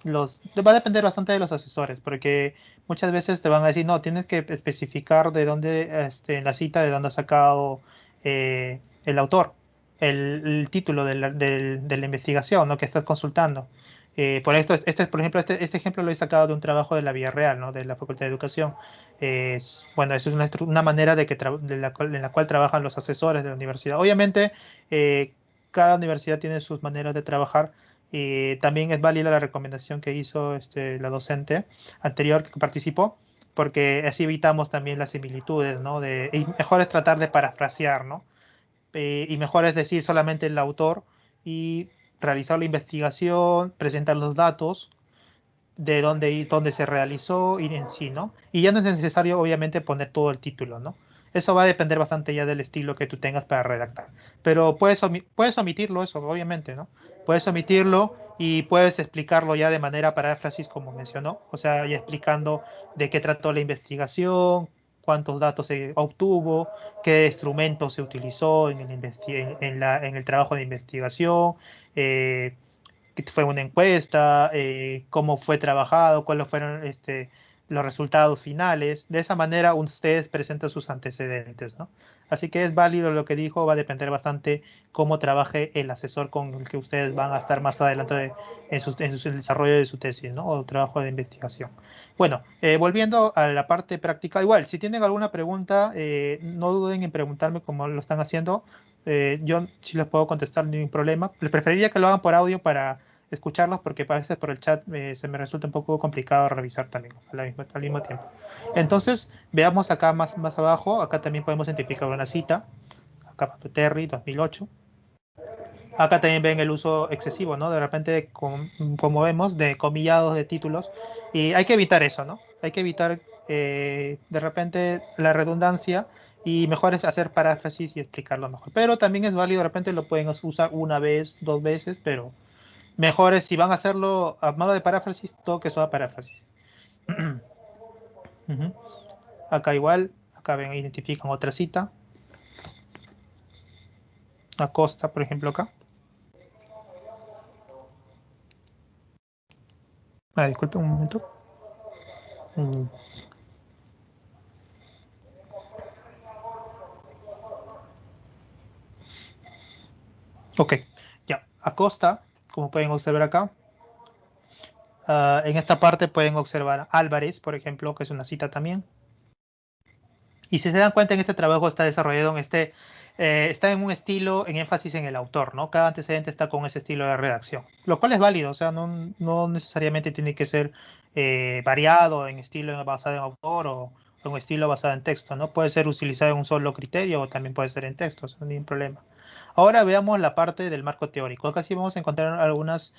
va a depender bastante de los asesores, porque muchas veces te van a decir, no, tienes que especificar de dónde, en la cita, de dónde ha sacado el autor, el título de la investigación, ¿no? Que estás consultando. Por esto, por ejemplo, este ejemplo lo he sacado de un trabajo de la Villarreal, ¿no? De la Facultad de Educación. Bueno, eso es una manera en la cual trabajan los asesores de la universidad. Obviamente, cada universidad tiene sus maneras de trabajar. Y también es válida la recomendación que hizo la docente anterior que participó, porque así evitamos también las similitudes, ¿no? Y mejor es tratar de parafrasear, ¿no? Y mejor es decir solamente el autor y realizar la investigación, presentar los datos de dónde se realizó y en sí, ¿no? Y ya no es necesario, obviamente, poner todo el título, ¿no? Eso va a depender bastante ya del estilo que tú tengas para redactar. Pero puedes omitirlo eso, obviamente, ¿no? Puedes omitirlo y puedes explicarlo ya de manera paráfrasis, como mencionó, o sea, ya explicando de qué trató la investigación, cuántos datos se obtuvo, qué instrumento se utilizó en el trabajo de investigación, eh, que fue una encuesta, cómo fue trabajado, cuáles fueron los resultados finales. De esa manera ustedes presentan sus antecedentes, ¿no? Así que es válido lo que dijo, va a depender bastante cómo trabaje el asesor con el que ustedes van a estar más adelante en su desarrollo de su tesis, ¿no? O trabajo de investigación. Bueno, volviendo a la parte práctica, igual, si tienen alguna pregunta, no duden en preguntarme como lo están haciendo. Yo sí les puedo contestar, ningún problema. Les preferiría que lo hagan por audio para escucharlos, porque a veces por el chat se me resulta un poco complicado revisar también al mismo tiempo. Entonces, veamos acá más abajo, acá también podemos identificar una cita, acá Terry 2008. Acá también ven el uso excesivo, ¿no? De repente, como vemos, de comillados de títulos. Y hay que evitar eso, ¿no? Hay que evitar de repente la redundancia y mejor es hacer paráfrasis y explicarlo mejor. Pero también es válido, de repente lo pueden usar una vez, dos veces, pero mejor es si van a hacerlo a modo de paráfrasis, todo que sea paráfrasis. Ujú. Acá igual, acá ven, identifican otra cita. Acosta, por ejemplo, acá. Disculpe un momento. Mm. Ok, ya. Acosta, como pueden observar acá. En esta parte pueden observar Álvarez, por ejemplo, que es una cita también. Y si se dan cuenta, en este trabajo está desarrollado está en un estilo, en énfasis en el autor, ¿no? Cada antecedente está con ese estilo de redacción, lo cual es válido, o sea, no necesariamente tiene que ser variado en estilo basado en autor o un estilo basado en texto, ¿no? Puede ser utilizado en un solo criterio o también puede ser en texto, no hay ningún problema. Ahora veamos la parte del marco teórico. Acá sí vamos a encontrar algunas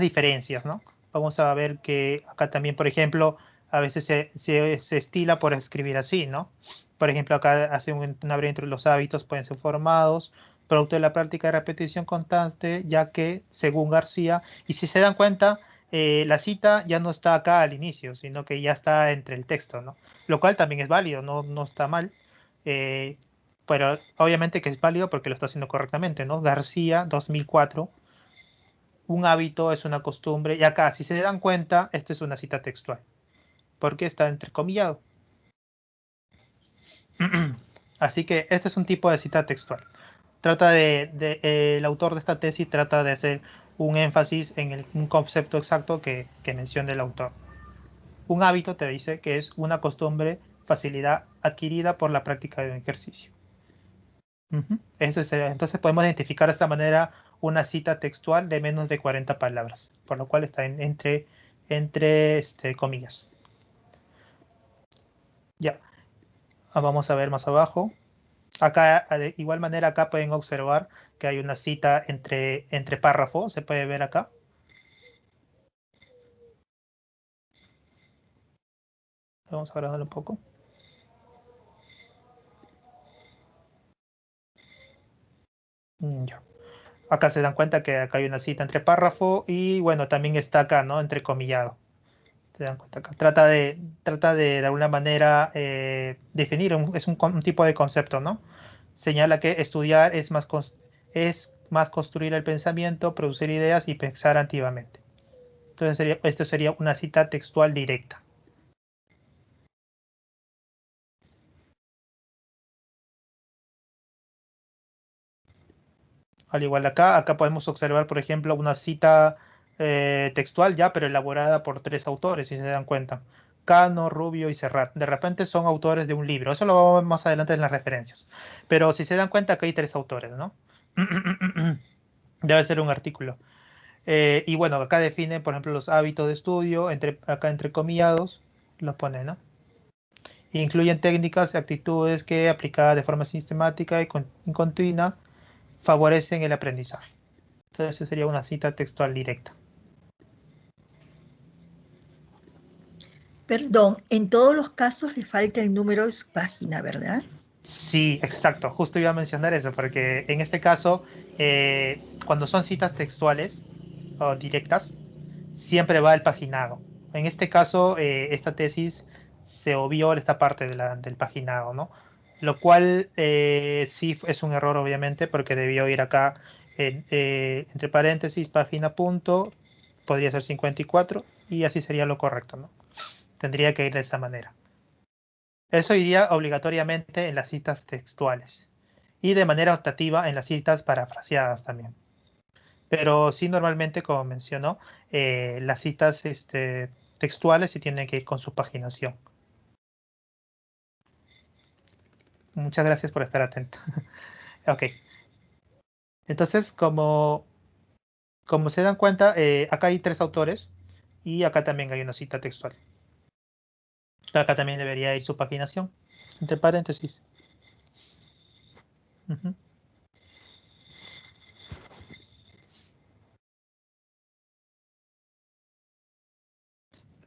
diferencias, ¿no? Vamos a ver que acá también, por ejemplo, a veces se estila por escribir así, ¿no? Por ejemplo, acá hace una breve entre los hábitos pueden ser formados, producto de la práctica de repetición constante, ya que, según García, y si se dan cuenta, la cita ya no está acá al inicio, sino que ya está entre el texto, ¿no? Lo cual también es válido, no está mal, eh, pero obviamente que es válido porque lo está haciendo correctamente, ¿no? García, 2004, un hábito es una costumbre, y acá, si se dan cuenta, esta es una cita textual porque está entrecomillado. Así que este es un tipo de cita textual. El autor de esta tesis trata de hacer un énfasis en un concepto exacto que menciona el autor. Un hábito te dice que es una costumbre, facilidad adquirida por la práctica de un ejercicio. Entonces podemos identificar de esta manera una cita textual de menos de 40 palabras, por lo cual está entre comillas. Ya. Vamos a ver más abajo. Acá, de igual manera, acá pueden observar que hay una cita entre párrafos, se puede ver acá. Vamos a agrandarlo un poco. Ya. Acá se dan cuenta que acá hay una cita entre párrafo y bueno, también está acá, ¿no? Entrecomillado. Se dan cuenta acá. Trata de alguna manera definir, un tipo de concepto, ¿no? Señala que estudiar es más construir el pensamiento, producir ideas y pensar activamente. Entonces esto sería una cita textual directa. Al igual acá podemos observar, por ejemplo, una cita textual ya, pero elaborada por tres autores, si se dan cuenta. Cano, Rubio y Serrat. De repente son autores de un libro. Eso lo vamos a ver más adelante en las referencias. Pero si se dan cuenta que hay tres autores, ¿no? Debe ser un artículo. Y bueno, acá define, por ejemplo, los hábitos de estudio, acá entrecomillados, los pone, ¿no? Incluyen técnicas y actitudes que, aplicadas de forma sistemática y continua, favorecen el aprendizaje. Entonces, esa sería una cita textual directa. Perdón, en todos los casos le falta el número de su página, ¿verdad? Sí, exacto. Justo iba a mencionar eso, porque en este caso, cuando son citas textuales o directas, siempre va el paginado. En este caso, esta tesis se obvió esta parte del paginado, ¿no? Lo cual sí es un error, obviamente, porque debió ir acá entre paréntesis, página punto, podría ser 54 y así sería lo correcto, ¿no? Tendría que ir de esta manera. Eso iría obligatoriamente en las citas textuales y de manera optativa en las citas parafraseadas también. Pero sí, normalmente, como mencionó, las citas textuales sí tienen que ir con su paginación. Muchas gracias por estar atento. Ok. Entonces, como se dan cuenta, acá hay 3 autores y acá también hay una cita textual. Acá también debería ir su paginación, entre paréntesis. Ujú.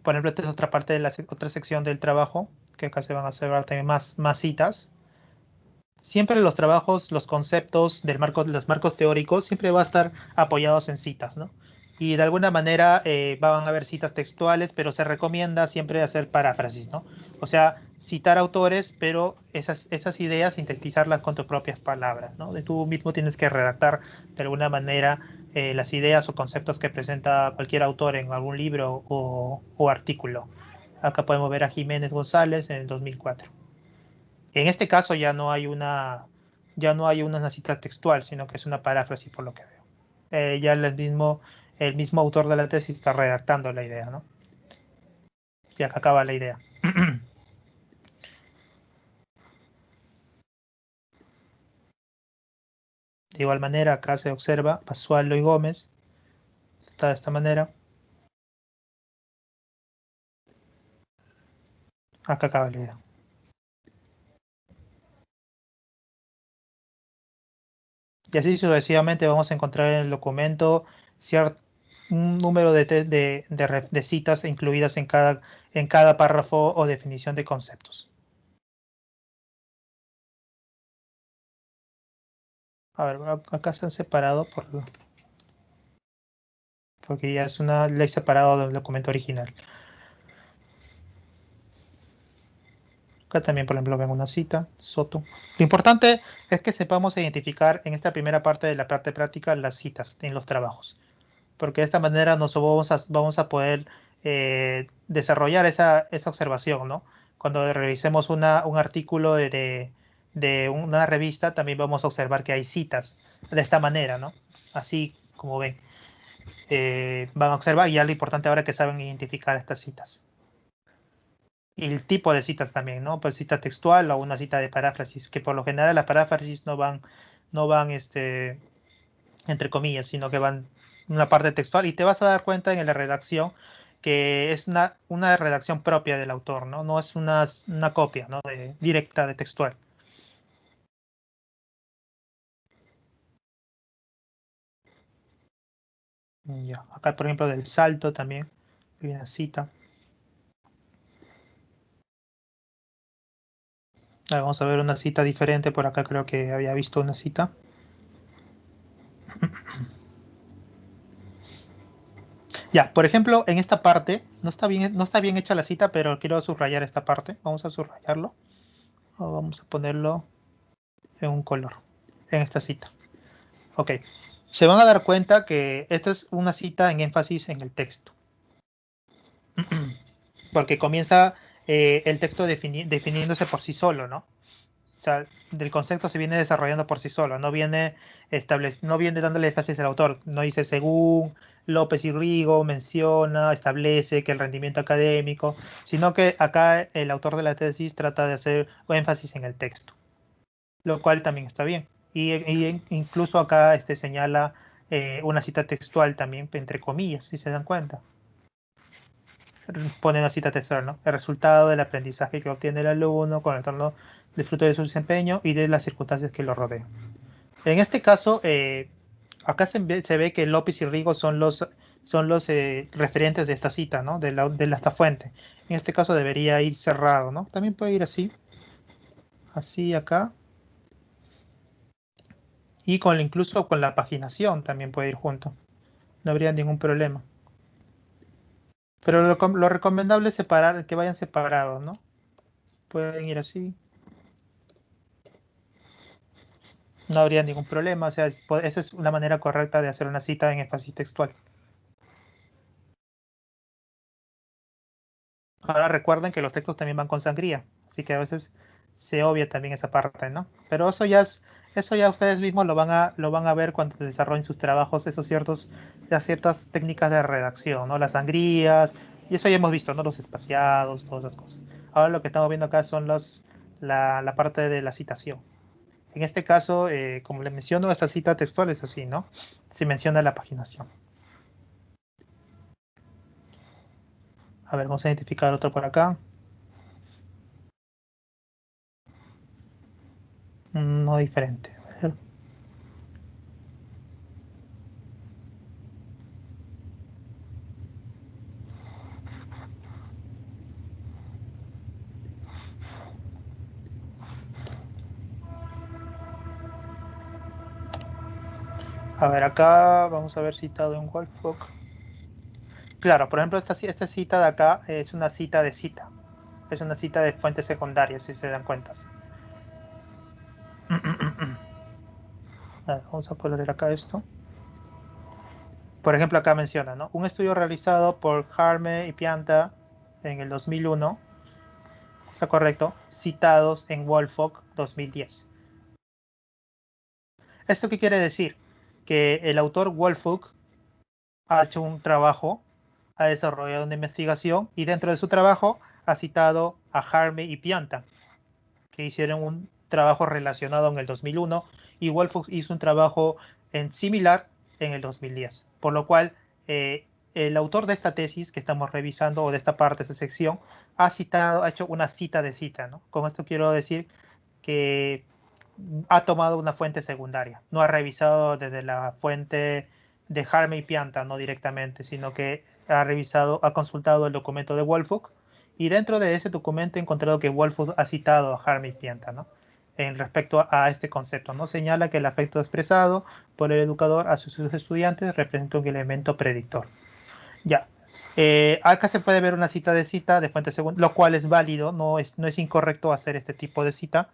Por ejemplo, esta es otra parte de la otra sección del trabajo, que acá se van a observar también más citas. Siempre los trabajos, los conceptos los marcos teóricos, siempre va a estar apoyados en citas, ¿no? Y de alguna manera van a haber citas textuales, pero se recomienda siempre hacer paráfrasis, ¿no? O sea, citar autores, pero esas ideas sintetizarlas con tus propias palabras, ¿no? De tú mismo tienes que redactar de alguna manera las ideas o conceptos que presenta cualquier autor en algún libro o artículo. Acá podemos ver a Jiménez González en el 2004. En este caso ya no hay una cita textual, sino que es una paráfrasis por lo que veo. Ya el mismo autor de la tesis está redactando la idea, ¿no? Y acá acaba la idea. De igual manera, acá se observa Basualdo y Gómez. Está de esta manera. Acá acaba la idea. Y así sucesivamente vamos a encontrar en el documento un número de citas incluidas en cada párrafo o definición de conceptos. A ver, acá se han separado porque ya es una ley separada del documento original. Acá también, por ejemplo, ven una cita, Soto. Lo importante es que sepamos identificar en esta primera parte de la parte práctica las citas en los trabajos, porque de esta manera nos vamos a poder desarrollar esa observación, ¿no? Cuando revisemos un artículo de una revista, también vamos a observar que hay citas de esta manera, ¿no? Así como ven. Van a observar y ya lo importante ahora es que saben identificar estas citas. Y el tipo de citas también, ¿no? Pues cita textual o una cita de paráfrasis, que por lo general las paráfrasis no van entre comillas, sino que van una parte textual y te vas a dar cuenta en la redacción que es una redacción propia del autor, ¿no? No es una copia, ¿no? Directa de textual. Ya. Acá, por ejemplo, del Salto también hay una cita. Vamos a ver una cita diferente. Por acá creo que había visto una cita. Ya, por ejemplo, en esta parte, no está bien hecha la cita, pero quiero subrayar esta parte. Vamos a subrayarlo. O vamos a ponerlo en un color. En esta cita. Ok. Se van a dar cuenta que esta es una cita en énfasis en el texto. Porque comienza el texto definiéndose por sí solo, ¿no? O sea, del concepto se viene desarrollando por sí solo, no viene dándole énfasis al autor, no dice según López y Rigo menciona, establece que el rendimiento académico, sino que acá el autor de la tesis trata de hacer énfasis en el texto, lo cual también está bien. Y incluso acá señala una cita textual también, entre comillas, si se dan cuenta. Pone una cita textual, ¿no? El resultado del aprendizaje que obtiene el alumno con el torno del fruto de su desempeño y de las circunstancias que lo rodean. En este caso, acá se ve que López y Rigo son los referentes de esta cita, ¿no? De esta fuente. En este caso debería ir cerrado, ¿no? También puede ir así acá. Y incluso con la paginación también puede ir junto. No habría ningún problema. Pero lo recomendable es que vayan separados, ¿no? Pueden ir así. no habría ningún problema. O sea, esa es una manera correcta de hacer una cita en énfasis textual. Ahora recuerden que los textos también van con sangría, así que a veces se obvia también esa parte, ¿no? Pero eso ya ustedes mismos lo van a ver cuando desarrollen sus trabajos, las ciertas técnicas de redacción, ¿no? Las sangrías, y eso ya hemos visto, ¿no? Los espaciados, todas esas cosas. Ahora lo que estamos viendo acá son la parte de la citación. En este caso, como les menciono, esta cita textual es así, ¿no? Se menciona la paginación. A ver, vamos a identificar otro por acá. No diferente. A ver. A ver, acá vamos a ver citado en Wolfbook. Claro, por ejemplo, esta cita de acá es una cita de cita. Es una cita de fuentes secundarias, si se dan cuenta. A ver, vamos a poner acá esto. Por ejemplo, acá menciona, ¿no? Un estudio realizado por Harme y Pianta en el 2001, está correcto, citados en Wolfbook 2010. ¿Esto qué quiere decir? Que el autor Wolfbook ha hecho un trabajo, ha desarrollado una investigación y dentro de su trabajo ha citado a Harme y Pianta, que hicieron un trabajo relacionado en el 2001 y Wolfbook hizo un trabajo similar en el 2010. Por lo cual, el autor de esta tesis que estamos revisando o de esta parte, de esta sección, ha hecho una cita de cita, ¿no? Con esto quiero decir que ha tomado una fuente secundaria, no ha revisado desde la fuente de Harme y Pianta, no directamente, sino que ha consultado el documento de Wolfbook y dentro de ese documento he encontrado que Wolfbook ha citado a Harme y Pianta, ¿no? En respecto a este concepto, ¿no? Señala que el afecto expresado por el educador a sus estudiantes representa un elemento predictor. Ya. Acá se puede ver una cita de fuente segunda, lo cual es válido, no es incorrecto hacer este tipo de cita,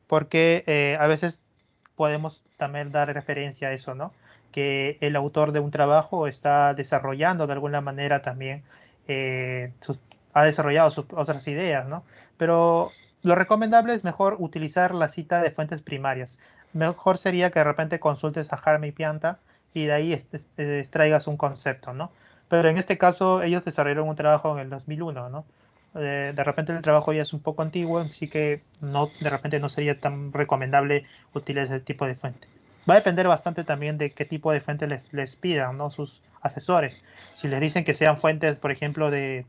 porque a veces podemos también dar referencia a eso, ¿no? Que el autor de un trabajo está desarrollando de alguna manera también, eh, sus- ha desarrollado sus otras ideas, ¿no? Pero lo recomendable es mejor utilizar la cita de fuentes primarias. Mejor sería que de repente consultes a Harme y Pianta y de ahí extraigas un concepto, ¿no? Pero en este caso ellos desarrollaron un trabajo en el 2001, ¿no? De repente el trabajo ya es un poco antiguo, así que no, de repente no sería tan recomendable utilizar ese tipo de fuente. Va a depender bastante también de qué tipo de fuente les pidan, ¿no? Sus asesores. Si les dicen que sean fuentes, por ejemplo, de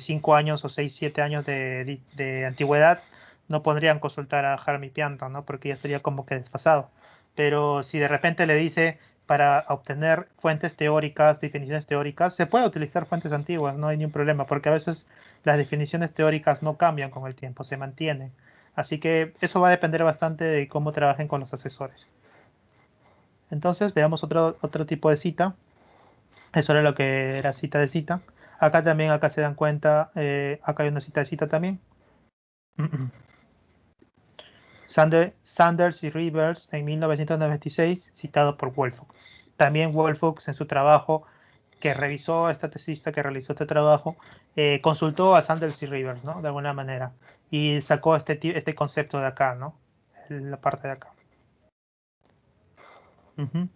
5 años o 6 7 años de antigüedad, no podrían consultar a Harmy Pianta, ¿no? Porque ya estaría como que desfasado. Pero si de repente le dice para obtener fuentes teóricas, definiciones teóricas, se puede utilizar fuentes antiguas, no hay ningún problema, porque a veces las definiciones teóricas no cambian con el tiempo, se mantienen. Así que eso va a depender bastante de cómo trabajen con los asesores. Entonces, veamos otro tipo de cita. Eso era lo que era cita de cita. Acá también, acá se dan cuenta, acá hay una cita de cita también. Sanders y Rivers en 1996, citado por Wolfbook. También Wolfbook en su trabajo que revisó, esta tesista que realizó este trabajo, consultó a Sanders y Rivers, ¿no? De alguna manera. Y sacó este concepto de acá, ¿no? La parte de acá. Ujú.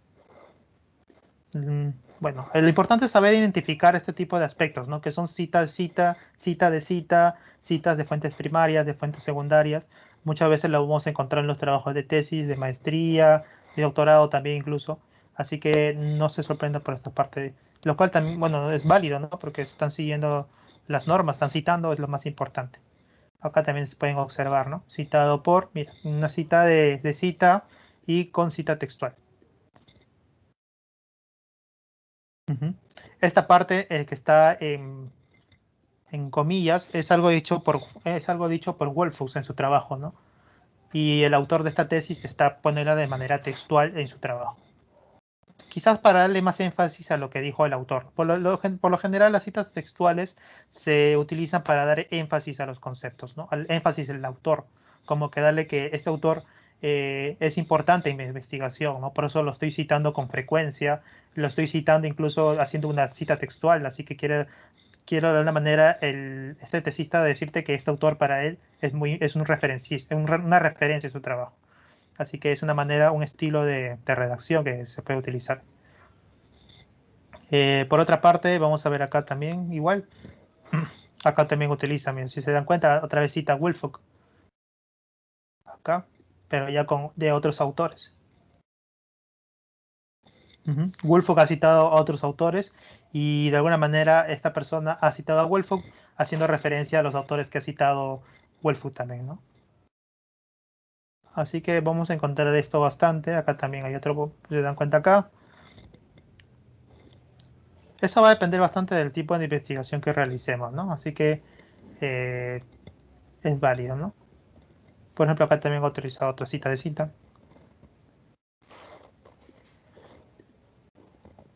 Bueno, lo importante es saber identificar este tipo de aspectos, ¿no? Que son cita de cita, citas de fuentes primarias, de fuentes secundarias. Muchas veces lo vamos a encontrar en los trabajos de tesis, de maestría, de doctorado también incluso. Así que no se sorprenda por esta parte. Lo cual también, bueno, es válido, ¿no? Porque están siguiendo las normas, están citando, es lo más importante. Acá también se pueden observar, ¿no? Citado por, mira, una cita de cita y con cita textual. Ujú. Esta parte que está en comillas es algo dicho por Wolfus en su trabajo, ¿no? Y el autor de esta tesis está poniéndola de manera textual en su trabajo. Quizás para darle más énfasis a lo que dijo el autor. Por lo general, las citas textuales se utilizan para dar énfasis a los conceptos, ¿no? Al énfasis del autor, como que darle que este autor es importante en mi investigación, ¿no? Por eso lo estoy citando con frecuencia, lo estoy citando incluso haciendo una cita textual, así que quiero de alguna manera este tesista decirte que este autor para él es un referencista, una referencia a su trabajo. Así que es una manera, un estilo de redacción que se puede utilizar. Por otra parte, vamos a ver acá también, igual, acá también utiliza, miren, si se dan cuenta, otra vez cita Woolfolk, acá, pero ya de otros autores. Woolfolk ha citado a otros autores y de alguna manera esta persona ha citado a Woolfolk haciendo referencia a los autores que ha citado Woolfolk también, ¿no? Así que vamos a encontrar esto bastante. Acá también hay otro, se dan cuenta acá. Eso va a depender bastante del tipo de investigación que realicemos, ¿no? Así que eh, es válido, ¿no? Por ejemplo, acá también he autorizado otra cita de cita.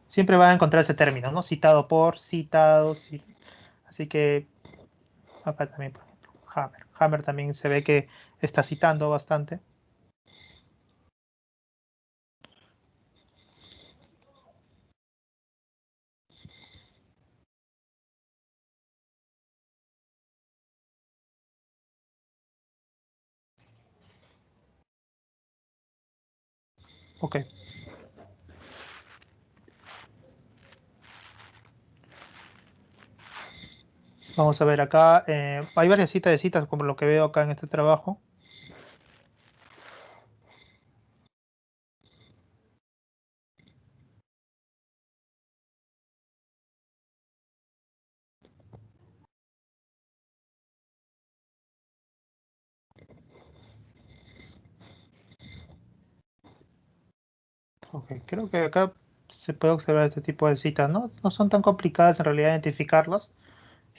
Siempre va a encontrar ese término, ¿no? Citado por, citado. Así que acá también, por ejemplo, Hammer. Hammer también se ve que está citando bastante. Ok. Vamos a ver acá. Hay varias citas de citas, como lo que veo acá en este trabajo. Ok, creo que acá se puede observar este tipo de citas, ¿no? No son tan complicadas en realidad identificarlas.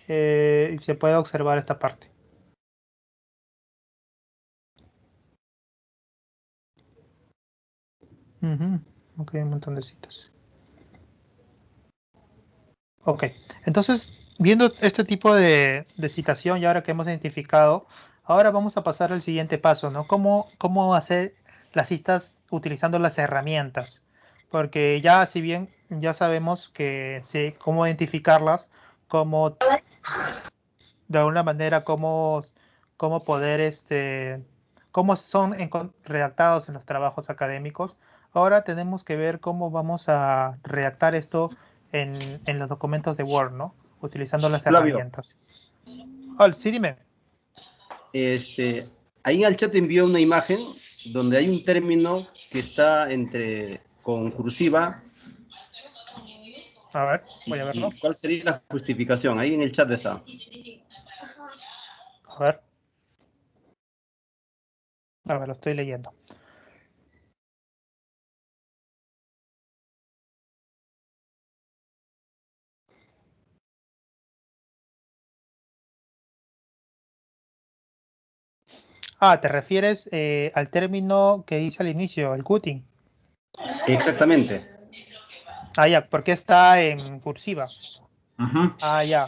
Y se puede observar esta parte. Ok, un montón de citas. Ok, entonces, viendo este tipo de citación y ahora que hemos identificado, ahora vamos a pasar al siguiente paso, ¿no? ¿Cómo hacer las citas utilizando las herramientas? Porque ya, si bien ya sabemos que sí, cómo identificarlas, cómo de alguna manera cómo poder, cómo son redactados en los trabajos académicos. Ahora tenemos que ver cómo vamos a redactar esto en los documentos de Word, ¿no? Utilizando las Flavio, herramientas. Oh, sí, dime. ahí en el chat te envió una imagen donde hay un término que está con cursiva. A ver, voy a verlo. ¿Y cuál sería la justificación? Ahí en el chat está. A ver, lo estoy leyendo. Ah, ¿te refieres al término que dice al inicio, el cutting? Exactamente. Ah, ya, porque está en cursiva. Ajá. Ah, ya.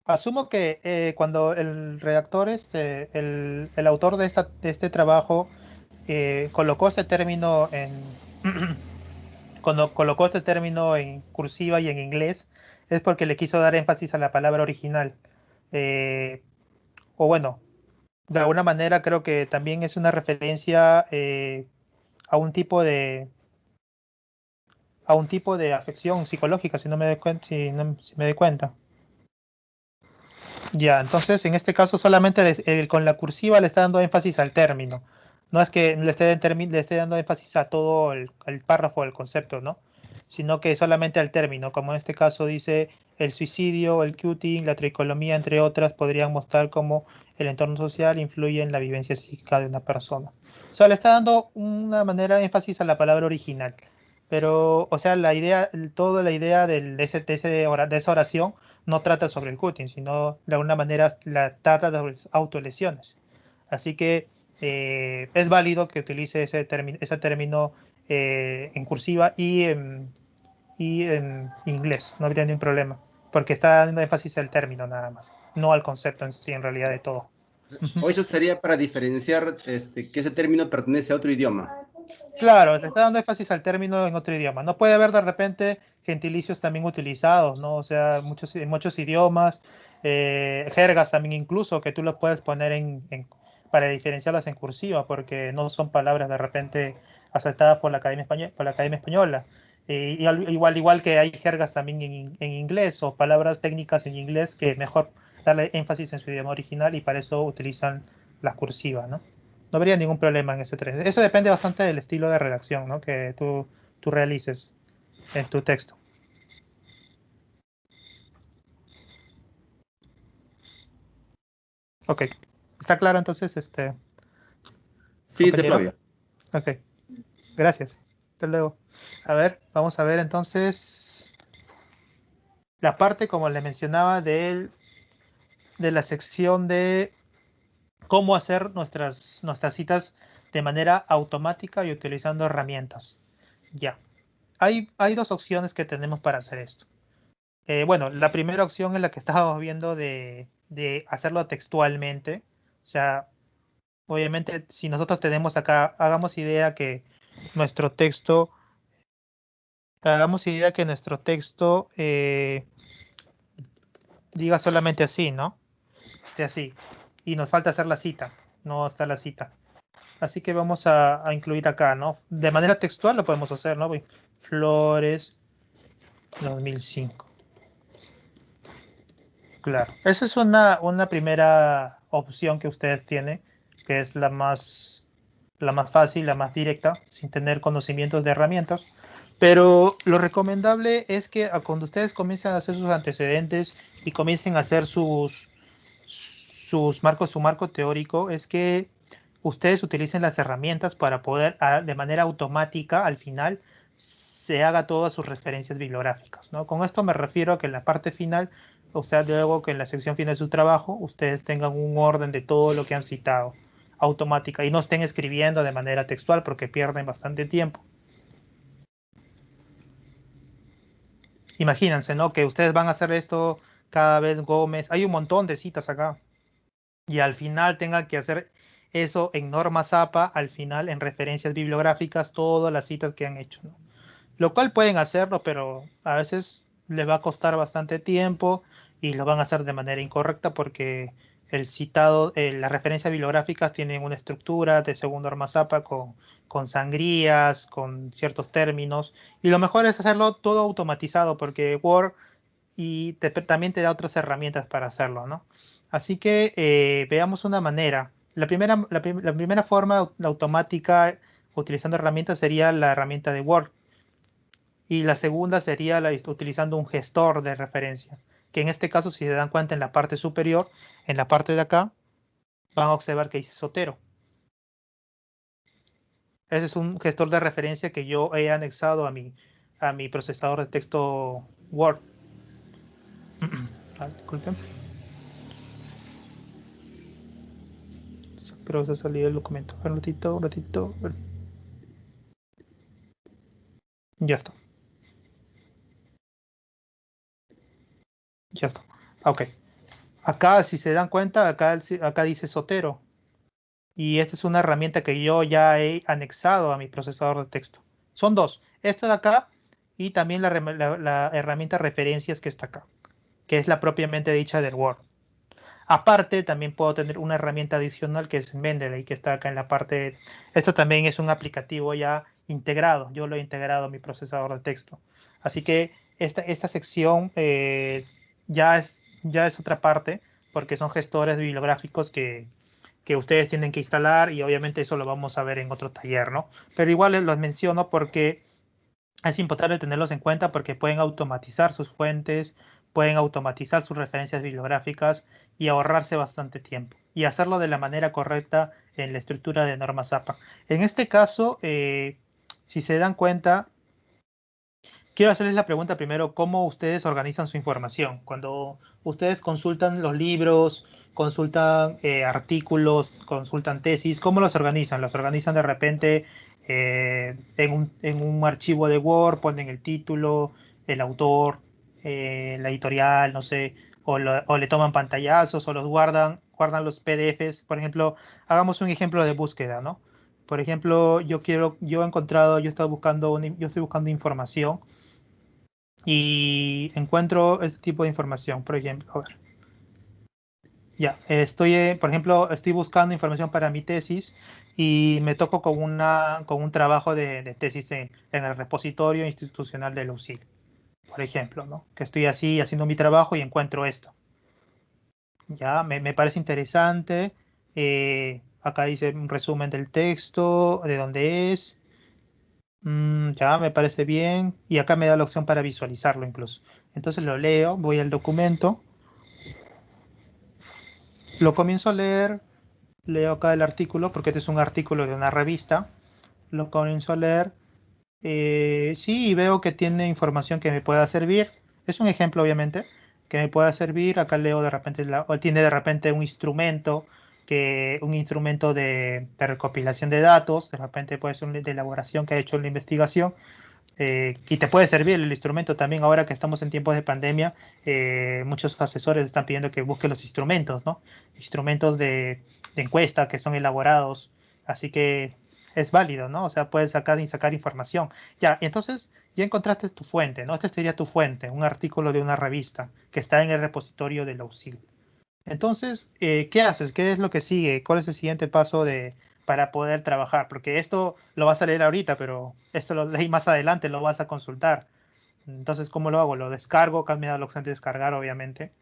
Asumo que cuando el redactor, el autor de este trabajo, colocó ese término cuando colocó este término en cursiva y en inglés, es porque le quiso dar énfasis a la palabra original. Eh, o bueno, de alguna manera creo que también es una referencia a un tipo de afección psicológica, si no me doy cuenta, si me doy cuenta. Ya, entonces en este caso solamente con la cursiva le está dando énfasis al término. No es que le esté dando énfasis a todo el párrafo del concepto, ¿no? Sino que solamente al término, como en este caso dice el suicidio, el cutting, la tricolomía, entre otras, podrían mostrar cómo el entorno social influye en la vivencia psíquica de una persona. O sea, le está dando una manera de énfasis a la palabra original. Pero, o sea, toda la idea de esa oración no trata sobre el cutting, sino de alguna manera trata sobre autolesiones. Así que es válido que utilice ese término en cursiva y en inglés, no habría ningún problema, porque está dando énfasis al término nada más, no al concepto en sí, en realidad de todo. O eso sería para diferenciar que ese término pertenece a otro idioma. Claro, te está dando énfasis al término en otro idioma. No puede haber de repente gentilicios también utilizados, ¿no? O sea, en muchos idiomas, jergas también incluso, que tú los puedes poner para diferenciarlas en cursiva, porque no son palabras de repente aceptadas por la Academia Española. Igual que hay jergas también en inglés o palabras técnicas en inglés que mejor darle énfasis en su idioma original y para eso utilizan las cursivas, ¿no? No habría ningún problema en ese 3. Eso depende bastante del estilo de redacción, ¿no? Que tú realices en tu texto. Ok. ¿Está claro entonces, Sí, de compañero? Flavio. Ok. Gracias. Hasta luego. A ver, vamos a ver entonces la parte, como le mencionaba, de la sección de cómo hacer nuestras citas de manera automática y utilizando herramientas. Ya. Hay dos opciones que tenemos para hacer esto. Bueno, la primera opción es la que estábamos viendo de hacerlo textualmente. O sea, obviamente, si nosotros tenemos acá, nuestro texto, hagamos idea que nuestro texto diga solamente así, ¿no? Esté así. Y nos falta hacer la cita. No está la cita. Así que vamos a incluir acá, ¿no? De manera textual lo podemos hacer, ¿no? Flores 2005. Claro, esa es una primera opción que ustedes tienen, que es la más fácil, la más directa, sin tener conocimientos de herramientas. Pero lo recomendable es que cuando ustedes comiencen a hacer sus antecedentes y comiencen a hacer su marco teórico, es que ustedes utilicen las herramientas para poder, de manera automática, al final, se haga todas sus referencias bibliográficas, ¿no? Con esto me refiero a que en la parte final, o sea, luego que en la sección final de su trabajo, ustedes tengan un orden de todo lo que han citado, automática, y no estén escribiendo de manera textual porque pierden bastante tiempo. Imagínense, ¿no? Que ustedes van a hacer esto cada vez Gómez. Hay un montón de citas acá. Y al final tengan que hacer eso en norma Zapa, al final en referencias bibliográficas, todas las citas que han hecho, ¿no? Lo cual pueden hacerlo, pero a veces les va a costar bastante tiempo y lo van a hacer de manera incorrecta porque las referencias bibliográficas tienen una estructura de según norma Zapa con sangrías, con ciertos términos, y lo mejor es hacerlo todo automatizado porque Word también te da otras herramientas para hacerlo, ¿no? Así que veamos una manera. La primera forma, la automática, utilizando herramientas, sería la herramienta de Word. Y la segunda sería utilizando un gestor de referencia, que en este caso, si se dan cuenta en la parte superior, en la parte de acá, van a observar que dice Zotero. Ese es un gestor de referencia que yo he anexado a mi procesador de texto Word. Disculpen. Creo que se ha salido el documento. Un ratito, un ratito. Ya está. Ya está. Ok. Acá, si se dan cuenta, acá dice Zotero. Y esta es una herramienta que yo ya he anexado a mi procesador de texto. Son dos. Esta de acá y también la herramienta referencias que está acá, que es la propiamente dicha del Word. Aparte, también puedo tener una herramienta adicional que es Mendeley, que está acá en la parte. Esto también es un aplicativo ya integrado. Yo lo he integrado a mi procesador de texto. Así que esta sección ya es otra parte, porque son gestores bibliográficos que ustedes tienen que instalar y obviamente eso lo vamos a ver en otro taller, ¿no? Pero igual los menciono porque es importante tenerlos en cuenta porque pueden automatizar sus fuentes, pueden automatizar sus referencias bibliográficas y ahorrarse bastante tiempo y hacerlo de la manera correcta en la estructura de norma Zapa. En este caso, si se dan cuenta, quiero hacerles la pregunta primero, ¿cómo ustedes organizan su información? Cuando ustedes consultan los libros, consultan artículos, consultan tesis, ¿cómo los organizan? ¿Los organizan de repente en un archivo de Word, ponen el título, el autor, la editorial, no sé, o le toman pantallazos o los guardan guardan los PDFs. Por ejemplo, hagamos un ejemplo de búsqueda, ¿no? Por ejemplo, yo he encontrado, yo estoy buscando información y encuentro este tipo de información. Por ejemplo, a ver, ya, por ejemplo, estoy buscando información para mi tesis y me toco con un trabajo de tesis en el repositorio institucional de la UCIL, por ejemplo, ¿no? Que estoy así haciendo mi trabajo y encuentro esto. Ya, me parece interesante. Acá dice un resumen del texto, de dónde es. Ya, me parece bien. Y acá me da la opción para visualizarlo incluso. Entonces lo leo, voy al documento, lo comienzo a leer, leo acá el artículo, porque este es un artículo de una revista. Lo comienzo a leer. Sí, y veo que tiene información que me pueda servir. Es un ejemplo, obviamente, que me pueda servir. Acá leo de repente, o tiene de repente un instrumento de recopilación de datos. De repente puede ser de elaboración que ha hecho la investigación. Y te puede servir el instrumento también ahora que estamos en tiempos de pandemia. Muchos asesores están pidiendo que busques los instrumentos, ¿no? Instrumentos de encuesta que son elaborados. Así que es válido, ¿no? O sea, puedes sacar información. Ya, y entonces ya encontraste tu fuente, ¿no? Esta sería tu fuente, un artículo de una revista que está en el repositorio de la UCIL. Entonces, ¿qué haces? ¿Qué es lo que sigue? ¿Cuál es el siguiente paso para poder trabajar? Porque esto lo vas a leer ahorita, pero esto lo leí más adelante, lo vas a consultar. Entonces, ¿cómo lo hago? Lo descargo, acá me da la opción de descargar, obviamente.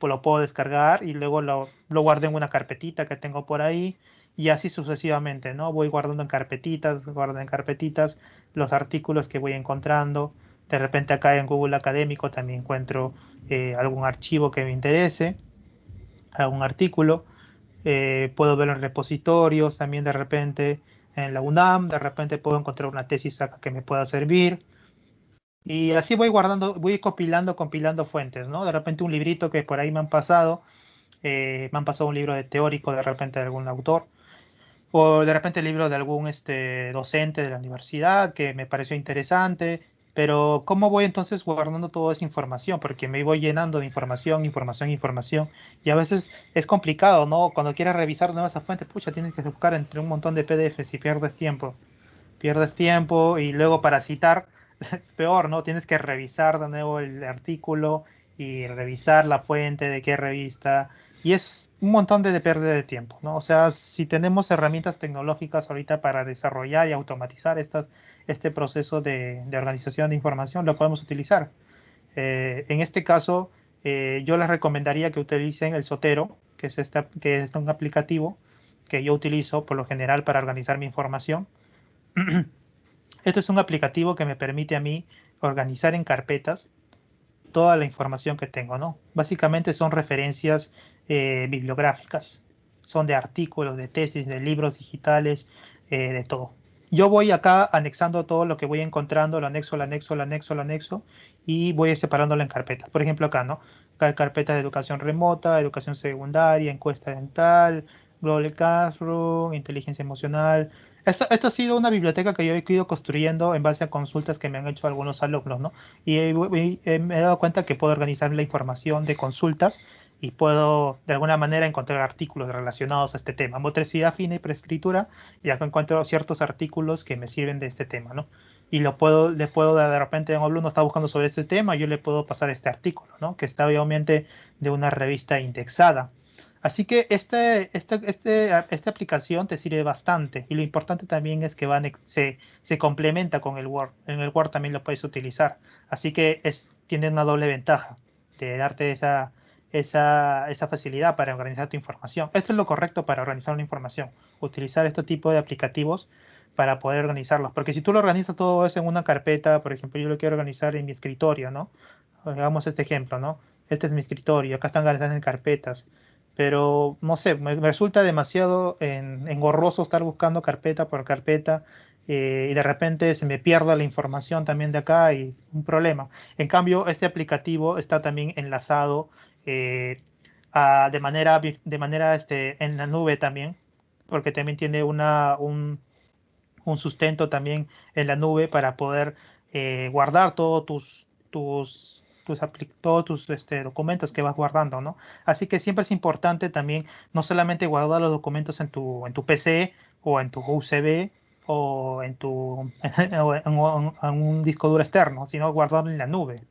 Lo puedo descargar y luego lo guardo en una carpetita que tengo por ahí y así sucesivamente, ¿no? Voy guardando en carpetitas los artículos que voy encontrando. De repente acá en Google Académico también encuentro algún archivo que me interese, algún artículo. Puedo verlo en repositorios, también de repente en la UNAM, de repente puedo encontrar una tesis acá que me pueda servir. Y así voy guardando, voy compilando fuentes, ¿no? De repente un librito que por ahí me han pasado un libro de teórico de repente de algún autor, o de repente el libro de algún docente de la universidad que me pareció interesante, pero ¿cómo voy entonces guardando toda esa información? Porque me voy llenando de información, información, información, y a veces es complicado, ¿no? Cuando quieres revisar nuevas fuentes, pucha, tienes que buscar entre un montón de PDFs y pierdes tiempo y luego para citar, peor, ¿no? Tienes que revisar de nuevo el artículo y revisar la fuente de qué revista y es un montón de pérdida de tiempo, ¿no? O sea, si tenemos herramientas tecnológicas ahorita para desarrollar y automatizar este proceso de organización de información, lo podemos utilizar. En este caso, yo les recomendaría que utilicen el Sotero, que es un aplicativo que yo utilizo por lo general para organizar mi información. Este es un aplicativo que me permite a mí organizar en carpetas toda la información que tengo, ¿no? Básicamente son referencias bibliográficas, son de artículos, de tesis, de libros digitales, de todo. Yo voy acá anexando todo lo que voy encontrando, lo anexo, lo anexo, lo anexo, lo anexo y voy separándolo en carpetas. Por ejemplo, acá, ¿no? Acá hay carpetas de educación remota, educación secundaria, encuesta dental, Google Classroom, inteligencia emocional. Esto ha sido una biblioteca que yo he ido construyendo en base a consultas que me han hecho algunos alumnos, ¿no? Y me he dado cuenta que puedo organizar la información de consultas y puedo de alguna manera encontrar artículos relacionados a este tema, motricidad fina y preescritura, y acá encuentro ciertos artículos que me sirven de este tema, ¿no? Y le puedo de repente un alumno está buscando sobre este tema, yo le puedo pasar este artículo, ¿no? Que está obviamente de una revista indexada. Así que esta aplicación te sirve bastante y lo importante también es que se complementa con el Word. En el Word también lo puedes utilizar. Así que tiene una doble ventaja de darte esa facilidad para organizar tu información. Esto es lo correcto para organizar una información, utilizar este tipo de aplicativos para poder organizarlos. Porque si tú lo organizas todo eso en una carpeta, por ejemplo, yo lo quiero organizar en mi escritorio, ¿no? Hagamos este ejemplo, ¿no? Este es mi escritorio, acá están organizadas en carpetas. Pero no sé, me resulta demasiado engorroso estar buscando carpeta por carpeta y de repente se me pierda la información también de acá y un problema. En cambio, este aplicativo está también enlazado eh, de manera en la nube también, porque también tiene un sustento también en la nube para poder guardar todos todos tus documentos que vas guardando, ¿no? Así que siempre es importante también no solamente guardar los documentos en tu PC o en tu USB o en en un disco duro externo, sino guardarlo en la nube.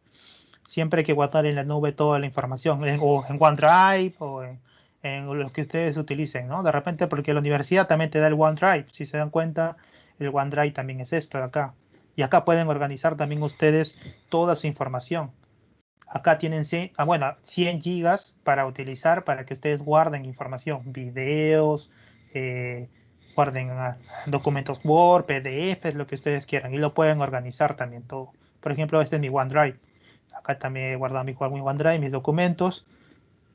Siempre hay que guardar en la nube toda la información, o en OneDrive o en lo que ustedes utilicen, ¿no? De repente, porque la universidad también te da el OneDrive, si se dan cuenta, el OneDrive también es esto de acá. Y acá pueden organizar también ustedes toda su información. Acá tienen 100 gigas para utilizar para que ustedes guarden información, videos, guarden documentos Word, PDFs, lo que ustedes quieran, y lo pueden organizar también todo. Por ejemplo, este es mi OneDrive. Acá también he guardado mi OneDrive, mis documentos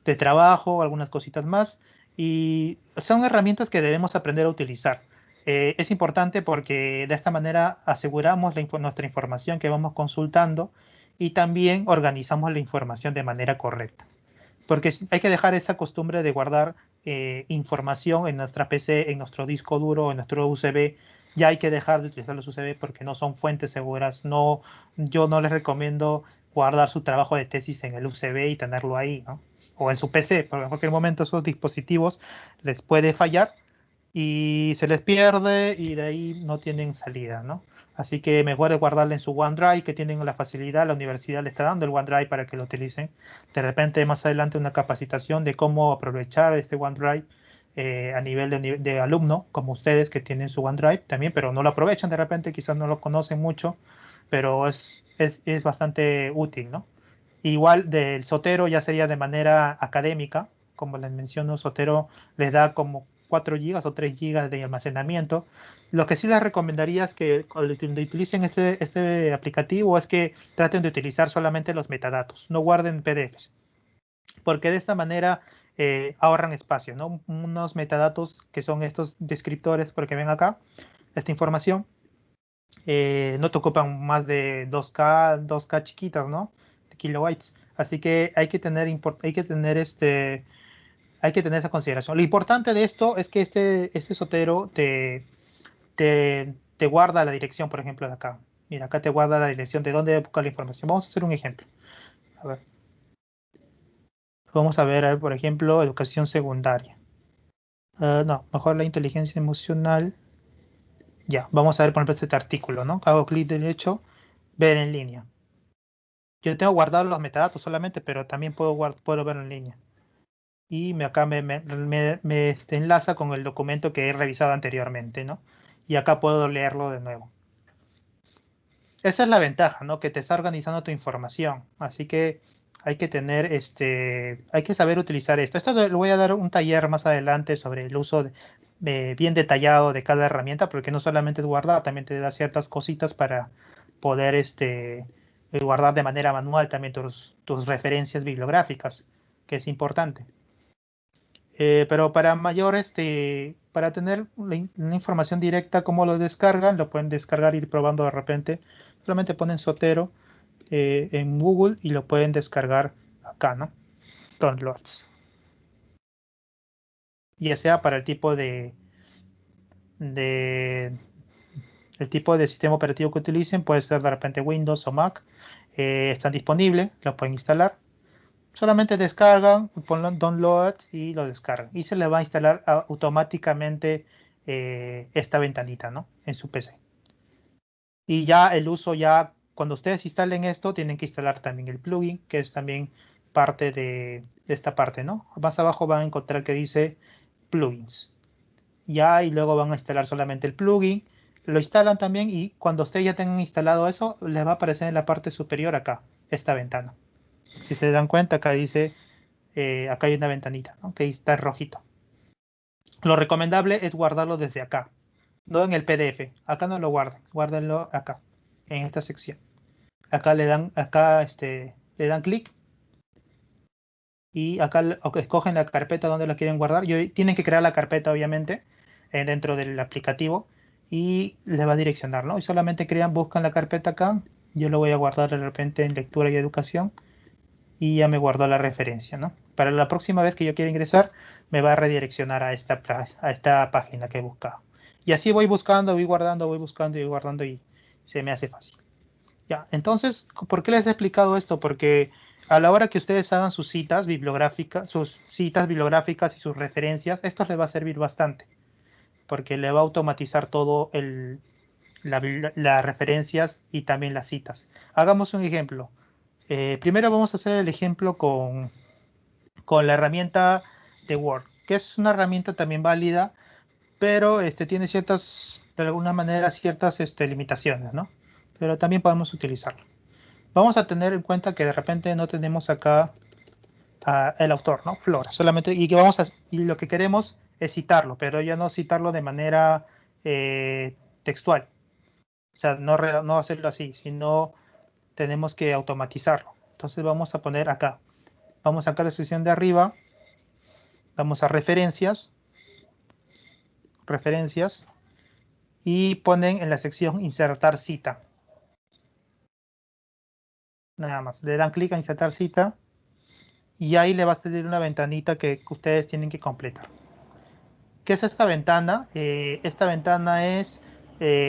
de trabajo, algunas cositas más. Y son herramientas que debemos aprender a utilizar. Es importante porque de esta manera aseguramos nuestra información que vamos consultando y también organizamos la información de manera correcta. Porque hay que dejar esa costumbre de guardar información en nuestra PC, en nuestro disco duro, en nuestro USB. Ya hay que dejar de utilizar los USB porque no son fuentes seguras. No, yo no les recomiendo guardar su trabajo de tesis en el USB y tenerlo ahí, ¿no? O en su PC, porque en cualquier momento esos dispositivos les puede fallar y se les pierde y de ahí no tienen salida, ¿no? Así que mejor es guardarlo en su OneDrive, que tienen la facilidad, la universidad le está dando el OneDrive para que lo utilicen. De repente más adelante una capacitación de cómo aprovechar este OneDrive a nivel de alumno, como ustedes que tienen su OneDrive también, pero no lo aprovechan de repente, quizás no lo conocen mucho, pero es bastante útil, ¿no? Igual del Zotero ya sería de manera académica, como les menciono, Zotero les da como 4 gigas o 3 gigas de almacenamiento. Lo que sí les recomendaría es que cuando utilicen este aplicativo es que traten de utilizar solamente los metadatos, no guarden PDFs, porque de esta manera ahorran espacio, ¿no? Unos metadatos que son estos descriptores, porque ven acá, esta información, no te ocupan más de 2K chiquitas, ¿no? De kilobytes. Así que hay que tener esa consideración. Lo importante de esto es que este Zotero te guarda la dirección, por ejemplo, de acá. Mira, acá te guarda la dirección de dónde buscar la información. Vamos a hacer un ejemplo. A ver. Vamos a ver, por ejemplo, educación secundaria. No, mejor la inteligencia emocional. Ya, vamos a ver, por ejemplo, este artículo, ¿no? Hago clic derecho, ver en línea. Yo tengo guardados los metadatos solamente, pero también puedo verlo en línea. Y acá me enlaza con el documento que he revisado anteriormente, ¿no? Y acá puedo leerlo de nuevo. Esa es la ventaja, ¿no? Que te está organizando tu información. Así que hay que hay que saber utilizar esto. Esto le voy a dar un taller más adelante sobre el uso bien detallado de cada herramienta, porque no solamente es guardar, también te da ciertas cositas para poder guardar de manera manual también tus referencias bibliográficas, que es importante. Pero para mayor, para tener una información directa, cómo lo descargan, lo pueden descargar, ir probando de repente. Solamente ponen Zotero en Google y lo pueden descargar acá, ¿no? Downloads. Ya sea para de el tipo de sistema operativo que utilicen, puede ser de repente Windows o Mac. Están disponibles, lo pueden instalar. Solamente descargan, ponen download y lo descargan. Y se le va a instalar automáticamente esta ventanita, ¿no? En su PC. Y ya el uso, cuando ustedes instalen esto, tienen que instalar también el plugin, que es también parte de esta parte, ¿no? Más abajo van a encontrar que dice plugins. Y luego van a instalar solamente el plugin. Lo instalan también y cuando ustedes ya tengan instalado eso, les va a aparecer en la parte superior acá, esta ventana. Si se dan cuenta, acá dice acá hay una ventanita, ¿no? Que está rojito. Lo recomendable es guardarlo desde acá, no en el PDF. Acá no lo guarden, guárdenlo acá, en esta sección. Acá le dan clic y acá escogen la carpeta donde lo quieren guardar. Tienen que crear la carpeta, obviamente, dentro del aplicativo y le va a direccionar, ¿no? Y solamente buscan la carpeta acá. Yo lo voy a guardar de repente en lectura y educación. Y ya me guardó la referencia, ¿no? Para la próxima vez que yo quiera ingresar, me va a redireccionar a esta página que he buscado. Y así voy buscando, voy guardando, voy buscando y voy guardando y se me hace fácil. Ya, entonces, ¿por qué les he explicado esto? Porque a la hora que ustedes hagan sus citas bibliográficas y sus referencias, esto les va a servir bastante, porque le va a automatizar todo las referencias y también las citas. Hagamos un ejemplo. Primero vamos a hacer el ejemplo con la herramienta de Word, que es una herramienta también válida, pero tiene ciertas, de alguna manera, ciertas limitaciones, ¿no? Pero también podemos utilizarlo. Vamos a tener en cuenta que de repente no tenemos acá el autor, ¿no? Flora, solamente, y lo que queremos es citarlo, pero ya no citarlo de manera textual. O sea, no hacerlo así, sino tenemos que automatizarlo. Entonces vamos a poner acá. Vamos a sacar la sección de arriba, vamos a referencias, y ponen en la sección insertar cita. Nada más, le dan clic a insertar cita y ahí le va a salir una ventanita que ustedes tienen que completar. ¿Qué es esta ventana? Esta ventana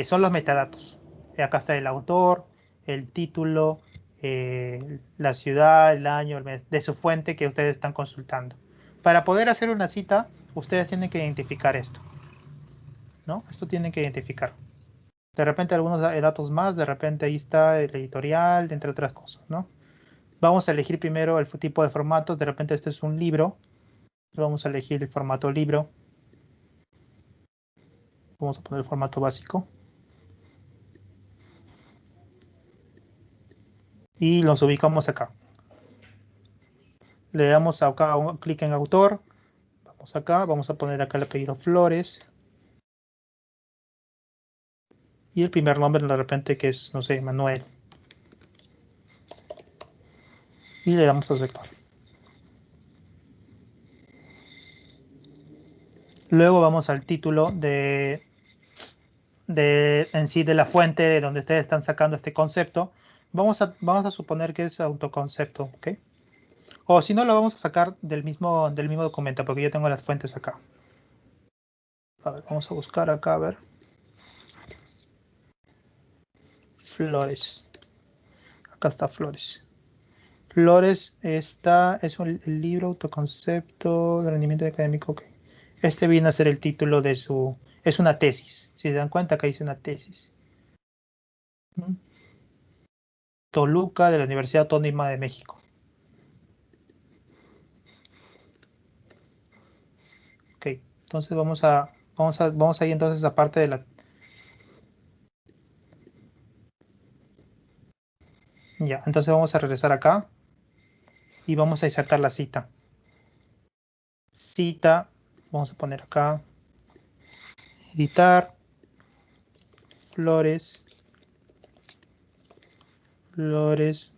son los metadatos. Acá está el autor, el título, la ciudad, el año, el mes, de su fuente que ustedes están consultando. Para poder hacer una cita, ustedes tienen que identificar esto, ¿no? Esto tienen que identificar. De repente algunos datos más, de repente ahí está el editorial, entre otras cosas, ¿no? Vamos a elegir primero el tipo de formato. De repente este es un libro. Vamos a elegir el formato libro. Vamos a poner el formato básico. Y los ubicamos acá. Le damos acá un clic en autor. Vamos acá, vamos a poner acá el apellido Flores. Y el primer nombre de repente que es, no sé, Manuel. Y le damos a aceptar. Luego vamos al título en sí de la fuente de donde ustedes están sacando este concepto. Vamos a suponer que es autoconcepto, ¿ok? O si no, lo vamos a sacar del mismo documento, porque yo tengo las fuentes acá. A ver, vamos a buscar acá, a ver. Flores. Acá está Flores. Flores es el libro autoconcepto de rendimiento académico. Okay. Este viene a ser el título de su... Es una tesis. Si se dan cuenta, acá dice una tesis. Toluca, de la Universidad Autónoma de México. Ok, entonces vamos a ir entonces a parte de la... Ya, entonces vamos a regresar acá y vamos a insertar la cita. Cita, vamos a poner acá, editar, Flores,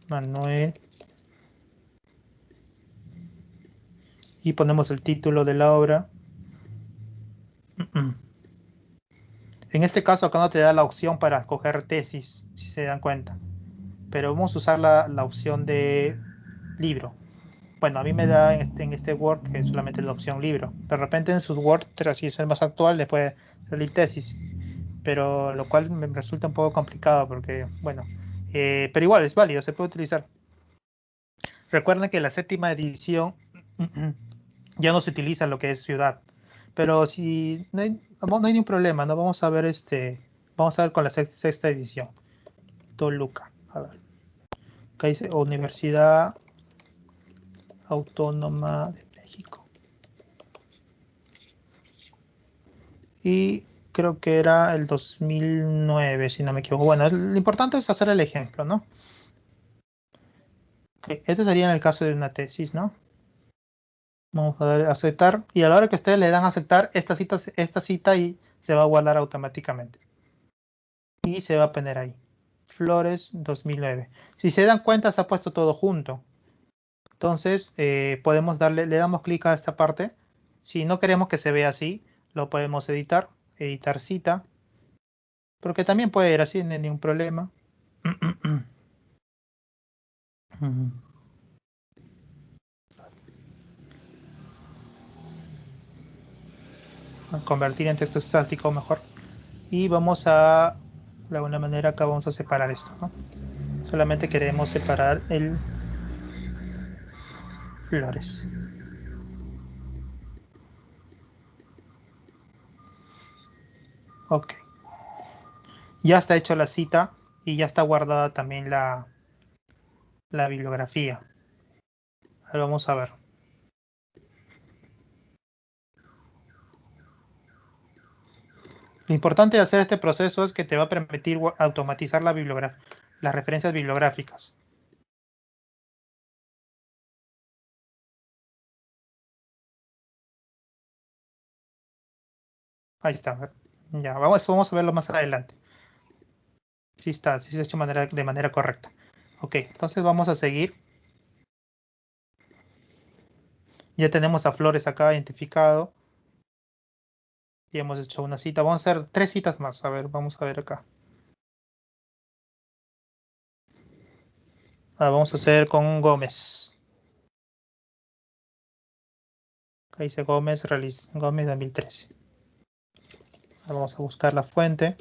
Manuel, y ponemos el título de la obra. En este caso acá no te da la opción para escoger tesis, si se dan cuenta, pero vamos a usar la opción de libro. Bueno, a mí me da en este Word que es solamente la opción libro. De repente en sus Word, si es el más actual, le puede salir tesis, pero lo cual me resulta un poco complicado porque, bueno, pero igual es válido, se puede utilizar. Recuerden que la séptima edición ya no se utiliza lo que es ciudad, pero si no hay ningún problema, no vamos a ver vamos a ver con la sexta edición. Toluca, a ver, acá dice Universidad Autónoma de México. Y creo que era el 2009, si no me equivoco. Bueno, lo importante es hacer el ejemplo, ¿no? Okay, esto sería en el caso de una tesis, ¿no? Vamos a dar a aceptar. Y a la hora que ustedes le dan a aceptar, esta cita y se va a guardar automáticamente. Y se va a poner ahí. Flores 2009. Si se dan cuenta, se ha puesto todo junto. Entonces, podemos le damos clic a esta parte. Si no queremos que se vea así, lo podemos editar. Editar cita. Porque también puede ir así, no hay ningún problema. Convertir en texto estático mejor. Y vamos a, de alguna manera acá vamos a separar esto, ¿no? Solamente queremos separar el Flores. Ok. Ya está hecho la cita y ya está guardada también la bibliografía. Ahora vamos a ver. Lo importante de hacer este proceso es que te va a permitir automatizar las referencias bibliográficas. Ahí está. Ya, vamos a verlo más adelante. Sí está, sí se ha hecho de manera correcta. Ok, entonces vamos a seguir. Ya tenemos a Flores acá identificado. Y hemos hecho una cita. Vamos a hacer 3 citas más. A ver, vamos a ver acá. Vamos a hacer con Gómez. Acá dice Gómez, Gómez 2013. Vamos a buscar la fuente.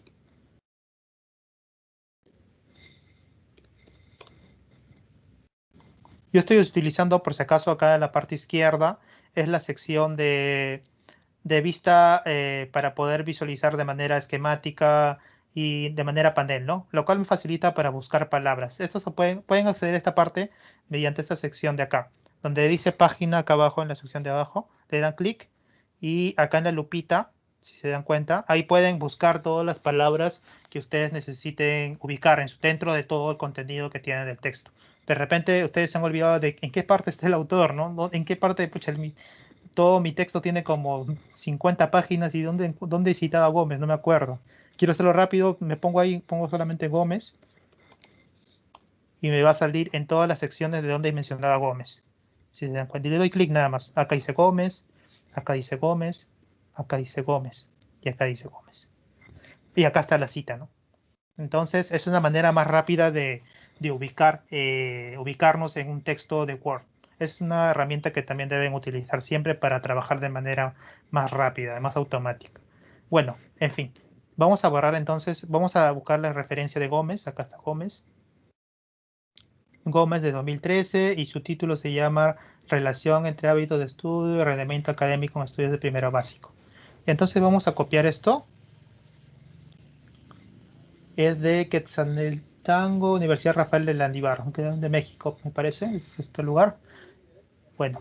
Yo estoy utilizando, por si acaso, acá en la parte izquierda, es la sección de vista para poder visualizar de manera esquemática y de manera panel, ¿no? Lo cual me facilita para buscar palabras. Estos pueden acceder a esta parte mediante esta sección de acá, donde dice página acá abajo en la sección de abajo, le dan clic y acá en la lupita, si se dan cuenta, ahí pueden buscar todas las palabras que ustedes necesiten ubicar dentro de todo el contenido que tienen del texto. De repente ustedes se han olvidado de en qué parte está el autor, ¿no? En qué parte, pucha, todo mi texto tiene como 50 páginas y dónde he citado a Gómez, no me acuerdo. Quiero hacerlo rápido, me pongo ahí, pongo solamente Gómez y me va a salir en todas las secciones de donde he mencionado a Gómez. Si se dan cuenta, y le doy clic nada más. Acá dice Gómez, acá dice Gómez, acá dice Gómez y acá dice Gómez. Y acá está la cita, ¿no? Entonces es una manera más rápida de ubicarnos en un texto de Word. Es una herramienta que también deben utilizar siempre para trabajar de manera más rápida, más automática. Bueno, en fin, vamos a borrar entonces, vamos a buscar la referencia de Gómez. Acá está Gómez. Gómez de 2013 y su título se llama Relación entre hábitos de estudio y rendimiento académico en estudios de primero básico. Entonces vamos a copiar esto. Es de Quetzaltenango, Universidad Rafael de Landívar, de México, me parece, es este lugar. Bueno,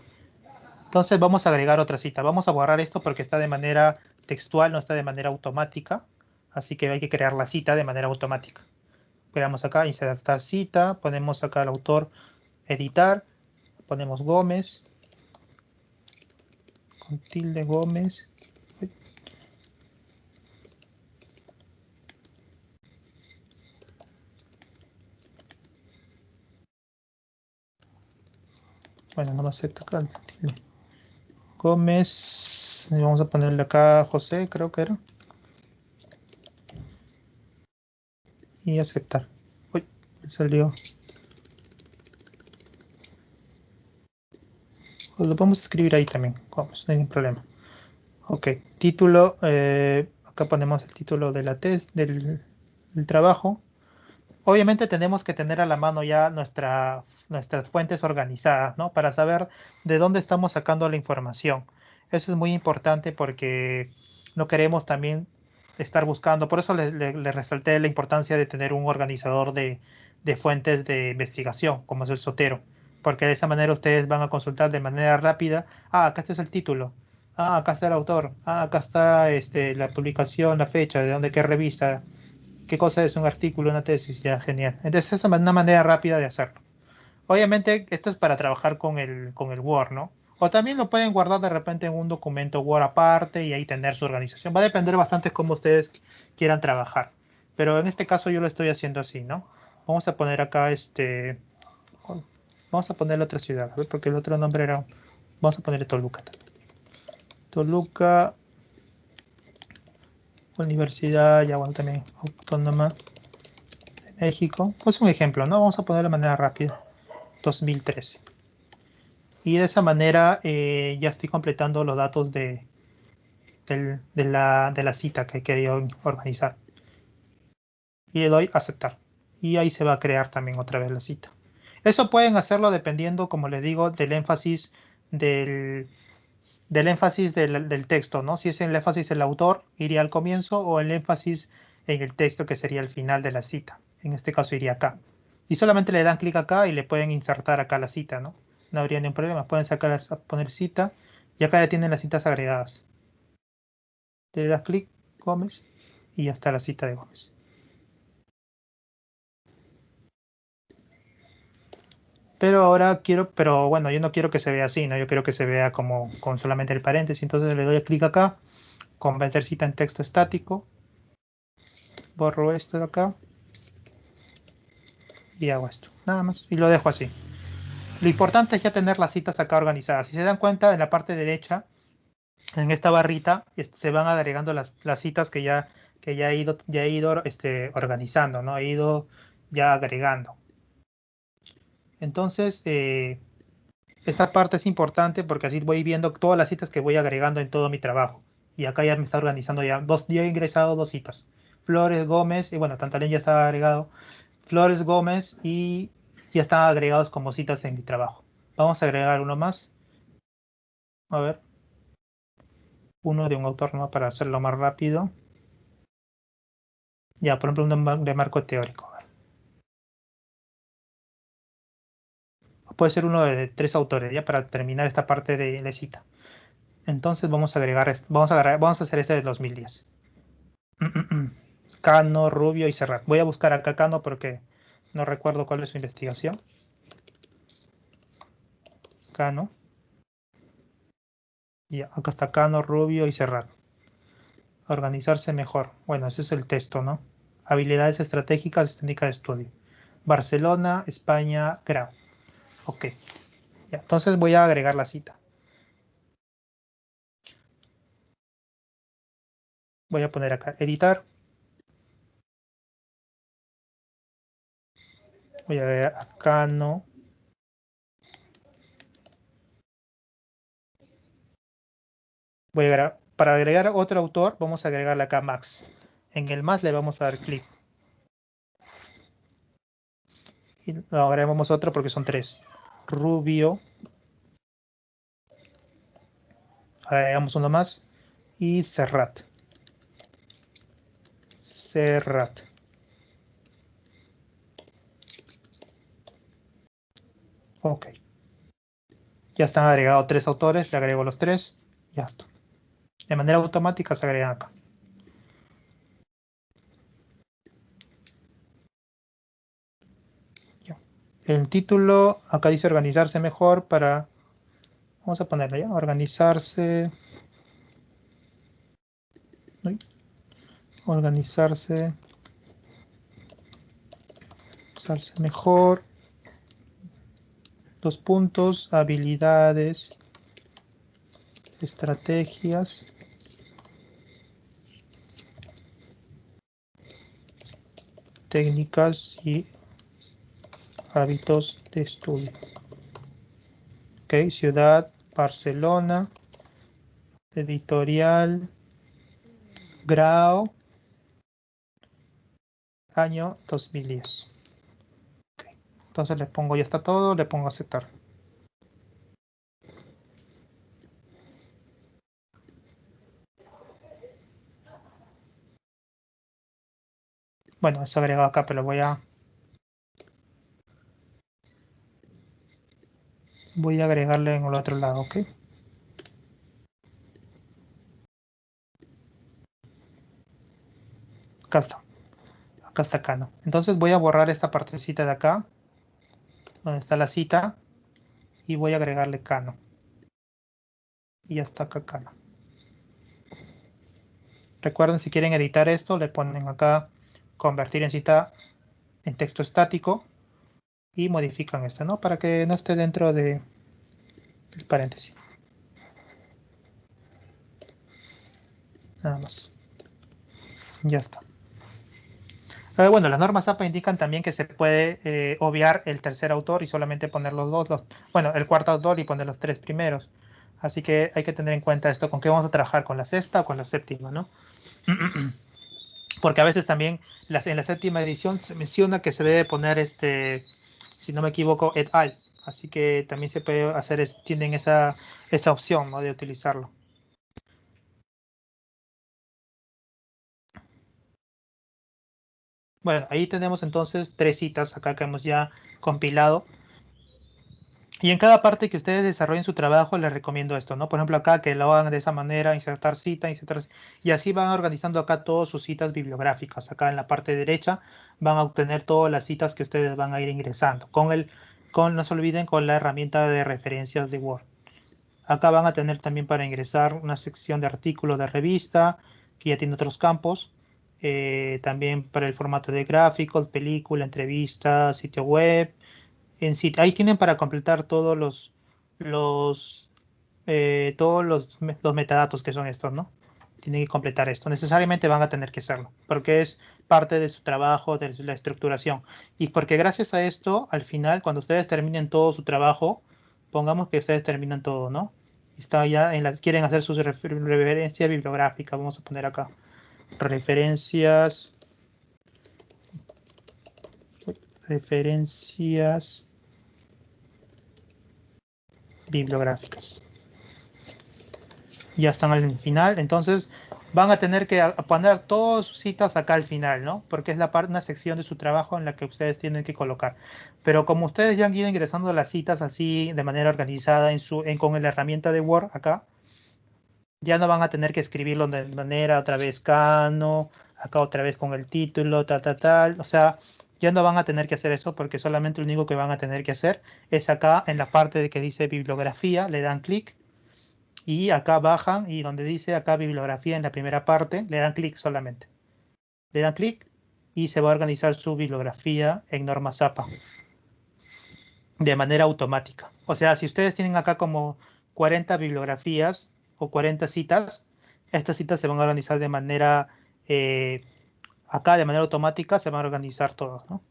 entonces vamos a agregar otra cita. Vamos a borrar esto porque está de manera textual, no está de manera automática. Así que hay que crear la cita de manera automática. Creamos acá, insertar cita, ponemos acá al autor, editar, ponemos Gómez, con tilde Gómez. Bueno, no me acepta acá el tilde. Gómez, y vamos a ponerle acá José, creo que era. Y aceptar. Uy, me salió. Lo podemos escribir ahí también, vamos, no hay ningún problema. Ok, título, acá ponemos el título de la del trabajo. Obviamente tenemos que tener a la mano ya nuestras fuentes organizadas, ¿no? Para saber de dónde estamos sacando la información. Eso es muy importante porque no queremos también estar buscando. Por eso le resalté la importancia de tener un organizador de fuentes de investigación, como es el Zotero. Porque de esa manera ustedes van a consultar de manera rápida. Ah, acá está el título. Ah, acá está el autor. Ah, acá está la publicación, la fecha, de dónde, qué revista, qué cosa es un artículo, una tesis, ya, genial. Entonces esa es una manera rápida de hacerlo. Obviamente esto es para trabajar con el Word, ¿no? O también lo pueden guardar de repente en un documento Word aparte y ahí tener su organización. Va a depender bastante cómo ustedes quieran trabajar. Pero en este caso yo lo estoy haciendo así, ¿no? Vamos a poner acá vamos a poner otra ciudad, a ver, porque el otro nombre era, vamos a ponerle Toluca también. Toluca, Universidad, ya bueno, también Autónoma de México. Pues un ejemplo, ¿no? Vamos a poner de manera rápida. 2013. Y de esa manera ya estoy completando los datos de la cita que he querido organizar. Y le doy aceptar. y ahí se va a crear también otra vez la cita. Eso pueden hacerlo dependiendo, como les digo, del énfasis del texto, ¿no? Si es el énfasis del autor, iría al comienzo, o el énfasis en el texto, que sería el final de la cita. En este caso iría acá. Y solamente le dan clic acá y le pueden insertar acá la cita, ¿no? No habría ningún problema. Pueden poner cita y acá ya tienen las citas agregadas. Le das clic, Gómez, y ya está la cita de Gómez. Pero ahora pero bueno, yo no quiero que se vea así, ¿no? Yo quiero que se vea como con solamente el paréntesis. Entonces le doy clic acá, convertir cita en texto estático, borro esto de acá y hago esto, nada más, y lo dejo así. Lo importante es ya tener las citas acá organizadas. Si se dan cuenta, en la parte derecha, en esta barrita, se van agregando las citas que ya he ido organizando, ¿no? He ido ya agregando. Entonces, esta parte es importante porque así voy viendo todas las citas que voy agregando en todo mi trabajo. Y acá ya me está organizando ya yo he ingresado 2 citas. Flores, Gómez, y bueno, Tantalén ya estaba agregado. Flores, Gómez, y ya están agregados como citas en mi trabajo. Vamos a agregar uno más. A ver. Uno de un autor, ¿no? Para hacerlo más rápido. Ya, por ejemplo, uno de marco teórico. Puede ser uno de 3 autores, ya, para terminar esta parte de la cita. Entonces vamos a agregar, vamos a hacer este de 2010. Cano, Rubio y Serrat. Voy a buscar acá Cano porque no recuerdo cuál es su investigación. Cano. Y acá está Cano, Rubio y Serrat. Organizarse mejor. Bueno, ese es el texto, ¿no? Habilidades estratégicas y técnicas de estudio. Barcelona, España, Grau. Ok. Ya, entonces voy a agregar la cita. Voy a poner acá editar. Voy a ver acá no. Voy a agregar, para agregar otro autor, vamos a agregarle acá Max. En el más le vamos a dar clic. Y agregamos otro porque son 3. Rubio. Agregamos uno más. Y Serrat. Serrat. Ok. Ya están agregados 3 autores. Le agrego los 3. Ya está. De manera automática se agregan acá. Ya. El título, acá dice organizarse mejor para... Vamos a ponerle ya. Organizarse. Organizarse mejor. 2 puntos. Habilidades. Estrategias. Técnicas y hábitos de estudio. Ok, ciudad, Barcelona, editorial, Grau, año 2010. Okay. Entonces le pongo, ya está todo, le pongo aceptar. Bueno, eso agregado acá, pero voy a agregarle en el otro lado, ok. Acá está Cano. Entonces voy a borrar esta partecita de acá, donde está la cita, y voy a agregarle Cano. Y ya está acá Cano. Recuerden, si quieren editar esto, le ponen acá convertir en cita en texto estático y modifican esto, ¿no? Para que no esté dentro del paréntesis. Nada más. Ya está. Bueno, las normas APA indican también que se puede obviar el tercer autor y solamente poner los dos, bueno, el cuarto autor y poner los 3 primeros. Así que hay que tener en cuenta esto, con qué vamos a trabajar, con la sexta o con la séptima, ¿no? porque a veces también en la séptima edición se menciona que se debe poner si no me equivoco, et al. Así que también se puede hacer, tienen esa opción, ¿no?, de utilizarlo. Bueno, ahí tenemos entonces 3 citas acá que hemos ya compilado. Y en cada parte que ustedes desarrollen su trabajo, les recomiendo esto, ¿no? Por ejemplo, acá que lo hagan de esa manera, insertar cita, y así van organizando acá todas sus citas bibliográficas. Acá en la parte derecha van a obtener todas las citas que ustedes van a ir ingresando. No se olviden, con la herramienta de referencias de Word. Acá van a tener también para ingresar una sección de artículos de revista, que ya tiene otros campos. También para el formato de gráficos, película, entrevista, sitio web. Ahí tienen para completar los, los metadatos que son estos, ¿no? Tienen que completar esto. Necesariamente van a tener que hacerlo, porque es parte de su trabajo, de la estructuración. Y porque gracias a esto, al final, cuando ustedes terminen todo su trabajo, pongamos que ustedes terminan todo, ¿no? Está ya quieren hacer sus referencias bibliográficas, vamos a poner acá. Referencias bibliográficas. Ya están al final, entonces van a tener que poner todas sus citas acá al final, ¿no? Porque es una sección de su trabajo en la que ustedes tienen que colocar. Pero como ustedes ya han ido ingresando las citas así de manera organizada con la herramienta de Word acá, ya no van a tener que escribirlo de manera otra vez Cano, acá otra vez con el título, tal. O sea, ya no van a tener que hacer eso, porque solamente lo único que van a tener que hacer es acá en la parte de que dice bibliografía, le dan clic y acá bajan, y donde dice acá bibliografía en la primera parte, le dan clic solamente. Le dan clic y se va a organizar su bibliografía en Norma Zapa de manera automática. O sea, si ustedes tienen acá como 40 bibliografías o 40 citas, estas citas se van a organizar de manera, acá de manera automática se van a organizar todos, ¿no?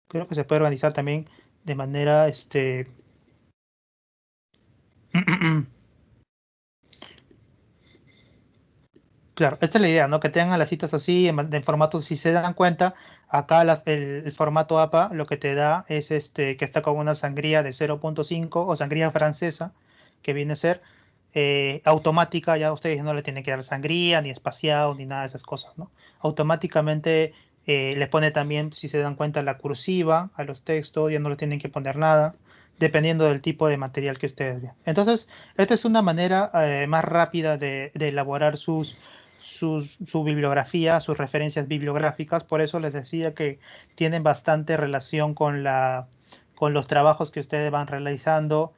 Creo que se puede organizar también de manera, claro, esta es la idea, ¿no? Que tengan las citas así, en formato, si se dan cuenta, acá el formato APA lo que te da es que está con una sangría de 0.5 o sangría francesa, que viene a ser automática. Ya ustedes no le tienen que dar sangría, ni espaciado, ni nada de esas cosas, ¿no? Automáticamente le pone también, si se dan cuenta, la cursiva a los textos, ya no le tienen que poner nada, dependiendo del tipo de material que ustedes vean. Entonces, esta es una manera más rápida de elaborar su bibliografía, sus referencias bibliográficas. Por eso les decía que tienen bastante relación con los trabajos que ustedes van realizando.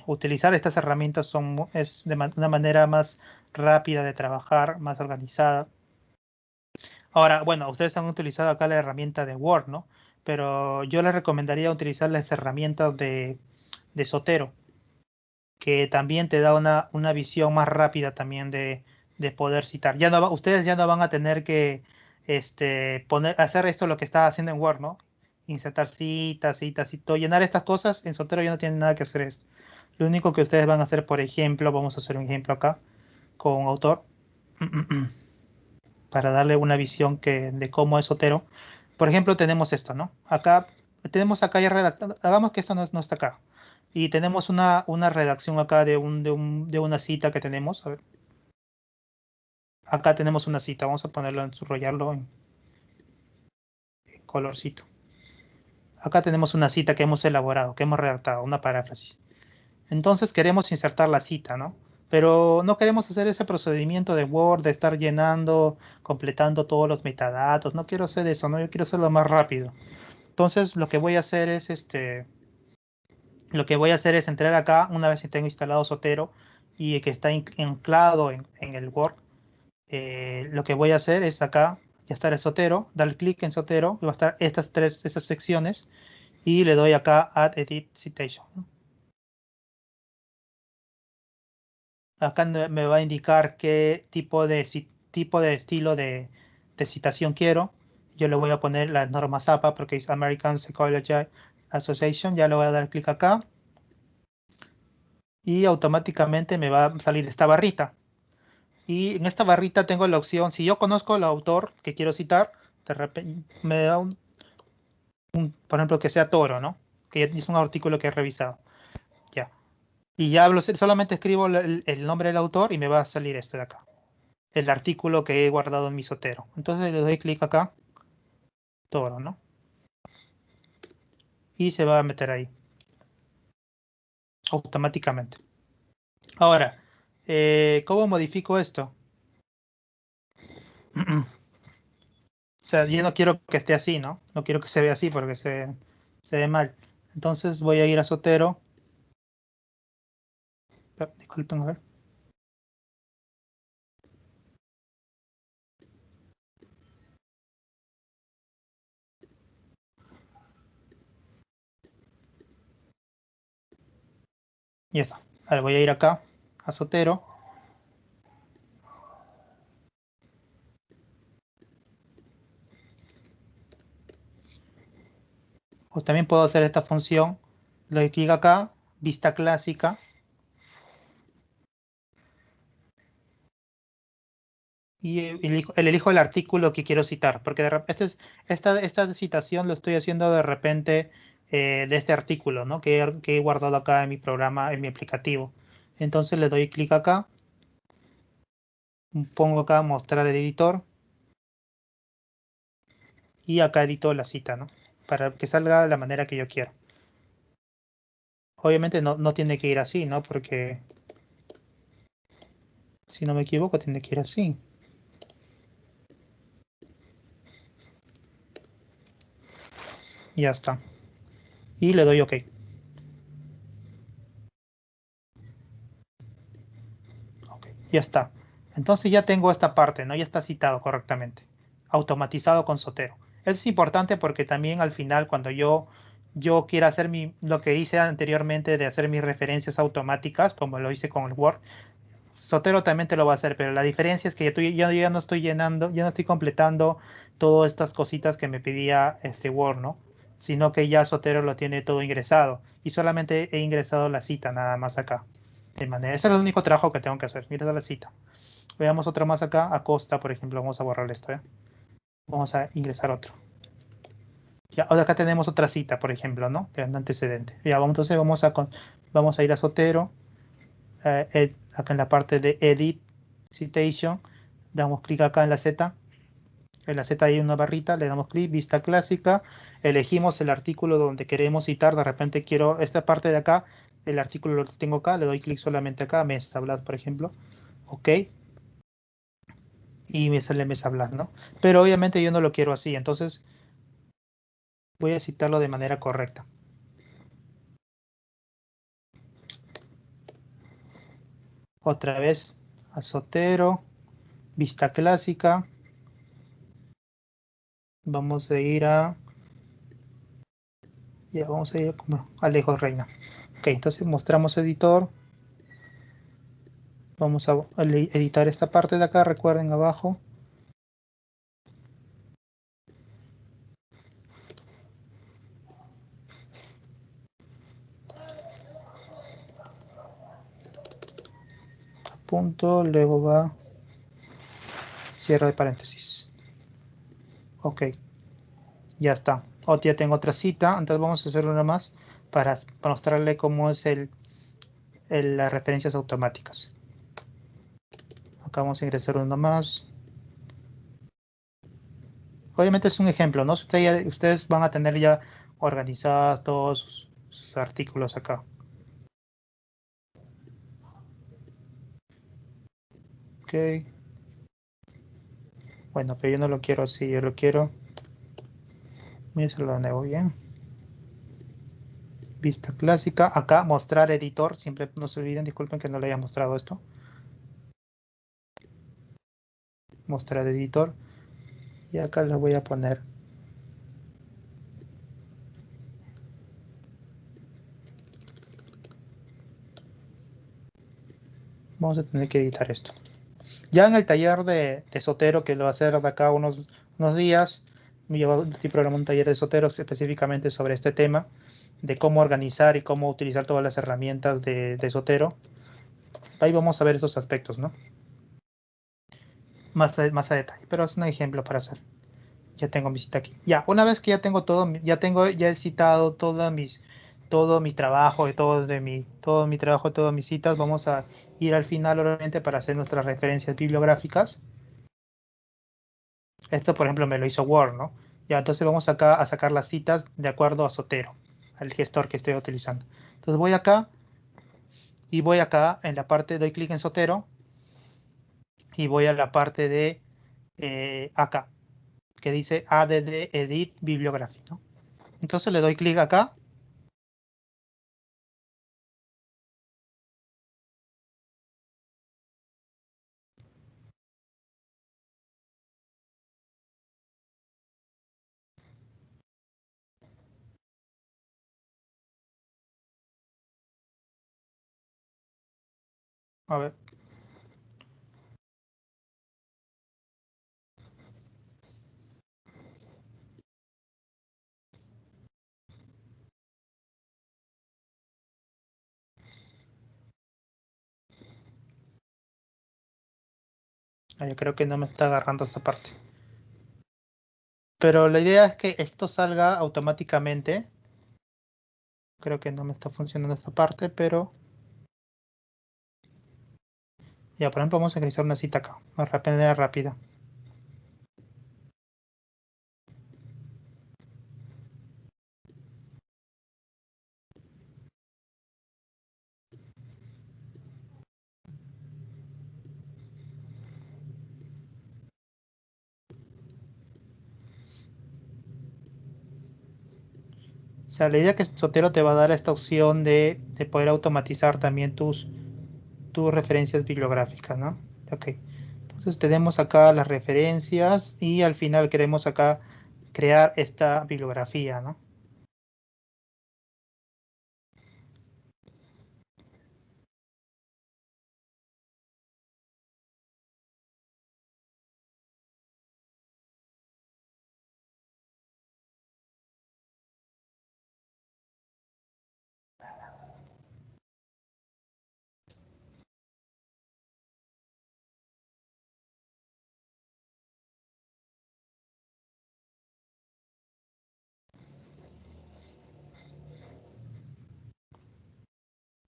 Utilizar estas herramientas es de una manera más rápida de trabajar, más organizada. Ahora, bueno, ustedes han utilizado acá la herramienta de Word, ¿no? Pero yo les recomendaría utilizar las herramientas de Zotero, que también te da una visión más rápida también de poder citar. Ustedes ya no van a tener que hacer esto lo que está haciendo en Word, ¿no? Insertar citas y todo. Llenar estas cosas en Sotero ya no tienen nada que hacer esto. Lo único que ustedes van a hacer, por ejemplo, vamos a hacer un ejemplo acá con autor para darle una visión de cómo es Sotero. Por ejemplo, tenemos esto, ¿no? Tenemos acá ya redactado. Hagamos que esto no está acá. Y tenemos una redacción acá de una cita que tenemos. A ver. Acá tenemos una cita. Vamos a subrayarlo en colorcito. Acá tenemos una cita que hemos elaborado, que hemos redactado, una paráfrasis. Entonces queremos insertar la cita, ¿no? Pero no queremos hacer ese procedimiento de Word, de estar llenando, completando todos los metadatos. No quiero hacer eso, ¿no? Yo quiero hacerlo más rápido. Entonces lo que voy a hacer es entrar acá una vez que tengo instalado Zotero y que está anclado en el Word. Lo que voy a hacer es acá, ya está el Zotero, dar clic en Zotero y va a estar estas secciones, y le doy acá Add Edit Citation, ¿no? Acá me va a indicar qué tipo de estilo de citación quiero. Yo le voy a poner las normas APA porque es American Psychology Association. Ya le voy a dar clic acá y automáticamente me va a salir esta barrita. Y en esta barrita tengo la opción, si yo conozco al autor que quiero citar, de repente me da por ejemplo, que sea Toro, ¿no? Que ya es un artículo que he revisado. Ya. Y ya solamente escribo el nombre del autor y me va a salir este de acá. El artículo que he guardado en mi Zotero. Entonces le doy clic acá, Toro, ¿no? Y se va a meter ahí. Automáticamente. Ahora, ¿cómo modifico esto? O sea, yo no quiero que esté así, ¿no? No quiero que se vea así porque se ve mal. Entonces voy a ir a Zotero. Disculpen, a ver. Ya está. Ahora voy a ir acá a Zotero. O también puedo hacer esta función. Le doy clic acá, vista clásica. Y elijo el artículo que quiero citar. Porque de repente esta citación lo estoy haciendo de repente de este artículo, ¿no? Que he guardado acá en mi programa, en mi aplicativo. Entonces le doy clic acá. Pongo acá mostrar el editor. Y acá edito la cita, ¿no? Para que salga de la manera que yo quiero. Obviamente no tiene que ir así, ¿no? Porque si no me equivoco tiene que ir así. Y ya está. Y le doy OK. OK. Ya está. Entonces ya tengo esta parte, ¿no? Ya está citado correctamente. Automatizado con Zotero. Eso es importante porque también al final cuando yo quiera hacer lo que hice anteriormente de hacer mis referencias automáticas, como lo hice con el Word, Zotero también te lo va a hacer, pero la diferencia es que yo ya no estoy llenando, ya no estoy completando todas estas cositas que me pedía este Word, ¿no? Sino que ya Zotero lo tiene todo ingresado y solamente he ingresado la cita nada más acá. De manera, ese es el único trabajo que tengo que hacer, mira la cita. Veamos otra más acá, Acosta, por ejemplo, vamos a borrar esto, ¿eh? Vamos a ingresar otro. Ya, ahora acá tenemos otra cita, por ejemplo, ¿no? De antecedente. Ya, entonces vamos a ir a Zotero, acá en la parte de Edit Citation, damos clic acá en la Z hay una barrita, le damos clic, vista clásica, elegimos el artículo donde queremos citar, de repente quiero esta parte de acá, el artículo lo tengo acá, le doy clic solamente acá, Mesa Blast, por ejemplo, OK, y me sale Mesa Blast, ¿no? Pero obviamente yo no lo quiero así, entonces voy a citarlo de manera correcta. Otra vez, Azotero, vista clásica, vamos a ir a... Ya vamos a ir como Alejo Reina. OK, entonces mostramos editor. Vamos a editar esta parte de acá, recuerden abajo. Punto, luego va cierre de paréntesis. OK, ya está. Ya tengo otra cita, entonces vamos a hacer una más para mostrarle cómo es las referencias automáticas. Acá vamos a ingresar uno más. Obviamente es un ejemplo, ¿no? Ustedes van a tener ya organizados todos sus artículos acá. OK. Bueno, pero yo no lo quiero así, yo lo quiero... Voy a hacerlo de nuevo bien. Vista clásica. Acá mostrar editor. Siempre no se olviden, disculpen que no le haya mostrado esto. Mostrar editor. Y acá le voy a poner. Vamos a tener que editar esto. Ya en el taller de Zotero, que lo va a hacer de acá unos días, estoy programando un taller de Zotero específicamente sobre este tema, de cómo organizar y cómo utilizar todas las herramientas de Zotero. Ahí vamos a ver esos aspectos, ¿no? más a detalle, pero es un ejemplo para hacer. Ya tengo mi cita aquí. Ya, una vez que ya tengo todo, ya he citado todo mi trabajo, todo mi trabajo, todas mis citas, vamos a ir al final, obviamente, para hacer nuestras referencias bibliográficas. Esto, por ejemplo, me lo hizo Word, ¿no? Ya, entonces vamos acá a sacar las citas de acuerdo a Zotero, al gestor que estoy utilizando. Entonces voy acá y voy acá en la parte, doy clic en Zotero y voy a la parte de acá, que dice ADD Edit Bibliography, ¿no? Entonces le doy clic acá. A ver. Yo creo que no me está agarrando esta parte. Pero la idea es que esto salga automáticamente. Creo que no me está funcionando esta parte, pero ya, por ejemplo, vamos a realizar una cita acá, más rápida. O sea, la idea es que Sotero te va a dar esta opción de poder automatizar también tus referencias bibliográficas, ¿no? Ok. Entonces tenemos acá las referencias y al final queremos acá crear esta bibliografía, ¿no?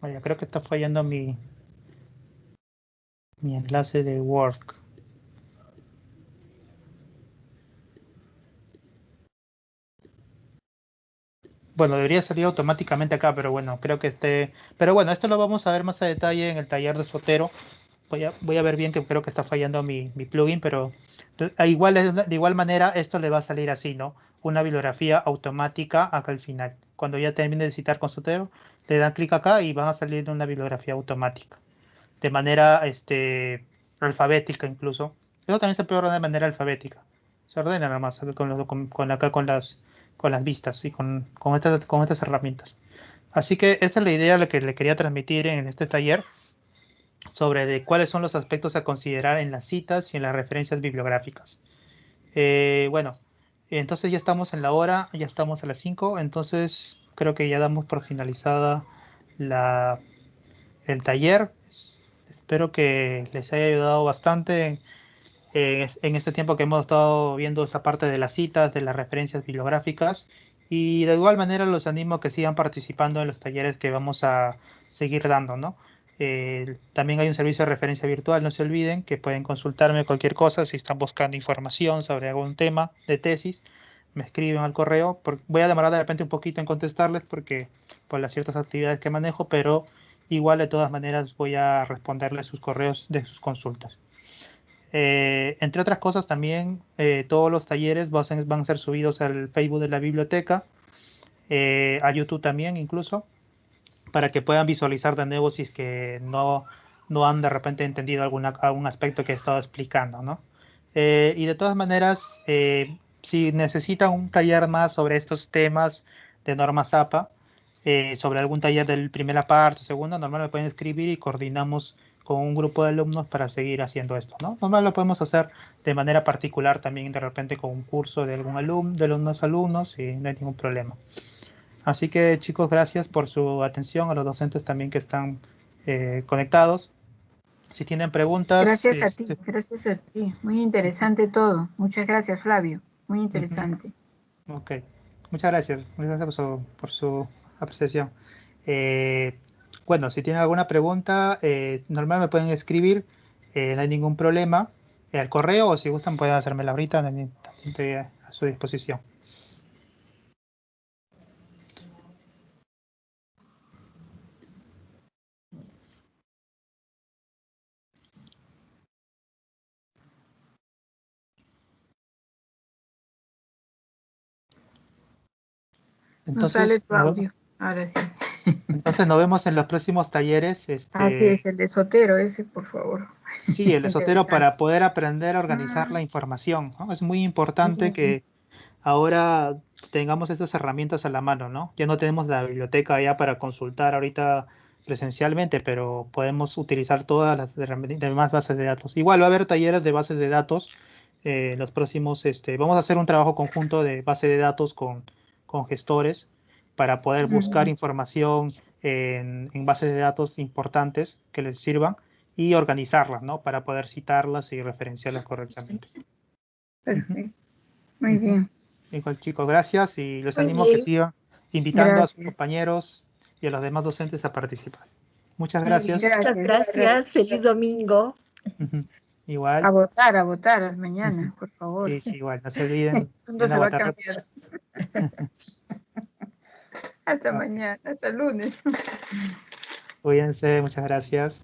Vaya, creo que está fallando mi enlace de Word. Bueno, debería salir automáticamente acá, pero bueno, creo que pero bueno, esto lo vamos a ver más a detalle en el taller de Sotero. Voy a ver bien, que creo que está fallando mi plugin, pero de igual manera esto le va a salir así, ¿no? Una bibliografía automática acá al final. Cuando ya termine de citar con Sotero, le dan clic acá y van a salir una bibliografía automática. De manera alfabética incluso. Eso también se puede ordenar de manera alfabética. Se ordena nada más acá con las vistas y con estas herramientas. Así que esta es la idea que le quería transmitir en este taller sobre de cuáles son los aspectos a considerar en las citas y en las referencias bibliográficas. Bueno, entonces ya estamos en la hora, ya estamos a las 5, entonces creo que ya damos por finalizada el taller. Espero que les haya ayudado bastante en este tiempo que hemos estado viendo esa parte de las citas, de las referencias bibliográficas. Y de igual manera los animo a que sigan participando en los talleres que vamos a seguir dando, ¿no? También hay un servicio de referencia virtual, no se olviden que pueden consultarme cualquier cosa si están buscando información sobre algún tema de tesis, me escriben al correo. Voy a demorar de repente un poquito en contestarles porque por las ciertas actividades que manejo, pero igual de todas maneras voy a responderles sus correos de sus consultas. Entre otras cosas también, todos los talleres van a ser subidos al Facebook de la biblioteca, a YouTube también incluso, para que puedan visualizar de nuevo si es que no han de repente entendido algún aspecto que he estado explicando, ¿no? Y de todas maneras, si necesitan un taller más sobre estos temas de norma ZAPA, sobre algún taller del primera parte, segunda, normal me pueden escribir y coordinamos con un grupo de alumnos para seguir haciendo esto, ¿no? Normal lo podemos hacer de manera particular también de repente con un curso de algún alumno, de unos alumnos, y no hay ningún problema. Así que chicos, gracias por su atención, a los docentes también que están conectados. Si tienen preguntas... Gracias a ti, gracias a ti. Muy interesante todo. Muchas gracias, Flavio. Muy interesante. Ok, muchas gracias por su apreciación. Bueno, si tienen alguna pregunta, normal me pueden escribir, no hay ningún problema. Al correo, o si gustan pueden hacérmela ahorita, también estoy a su disposición. No sale tu audio. Ahora sí. Entonces nos vemos en los próximos talleres. Así es, el de Sotero, ese, por favor. Sí, el de Sotero para poder aprender a organizar la información, ¿no? Es muy importante que ahora tengamos estas herramientas a la mano, ¿no? Ya no tenemos la biblioteca ya para consultar ahorita presencialmente, pero podemos utilizar todas las demás bases de datos. Igual va a haber talleres de bases de datos. Los próximos, vamos a hacer un trabajo conjunto de base de datos con gestores para poder buscar información en bases de datos importantes que les sirvan y organizarlas, ¿no? Para poder citarlas y referenciarlas correctamente. Perfecto. Muy bien. Igual, chicos, gracias y les Muy animo a que bien. sigan invitando a sus Gracias. compañeros y a los demás docentes a participar. Muchas Muy bien, gracias. muchas gracias. Feliz domingo. Igual. A votar mañana, por favor. Sí, igual, no se olviden. ¿Cuándo se va a votar. cambiar? Hasta mañana, hasta el lunes. Cuídense, muchas gracias.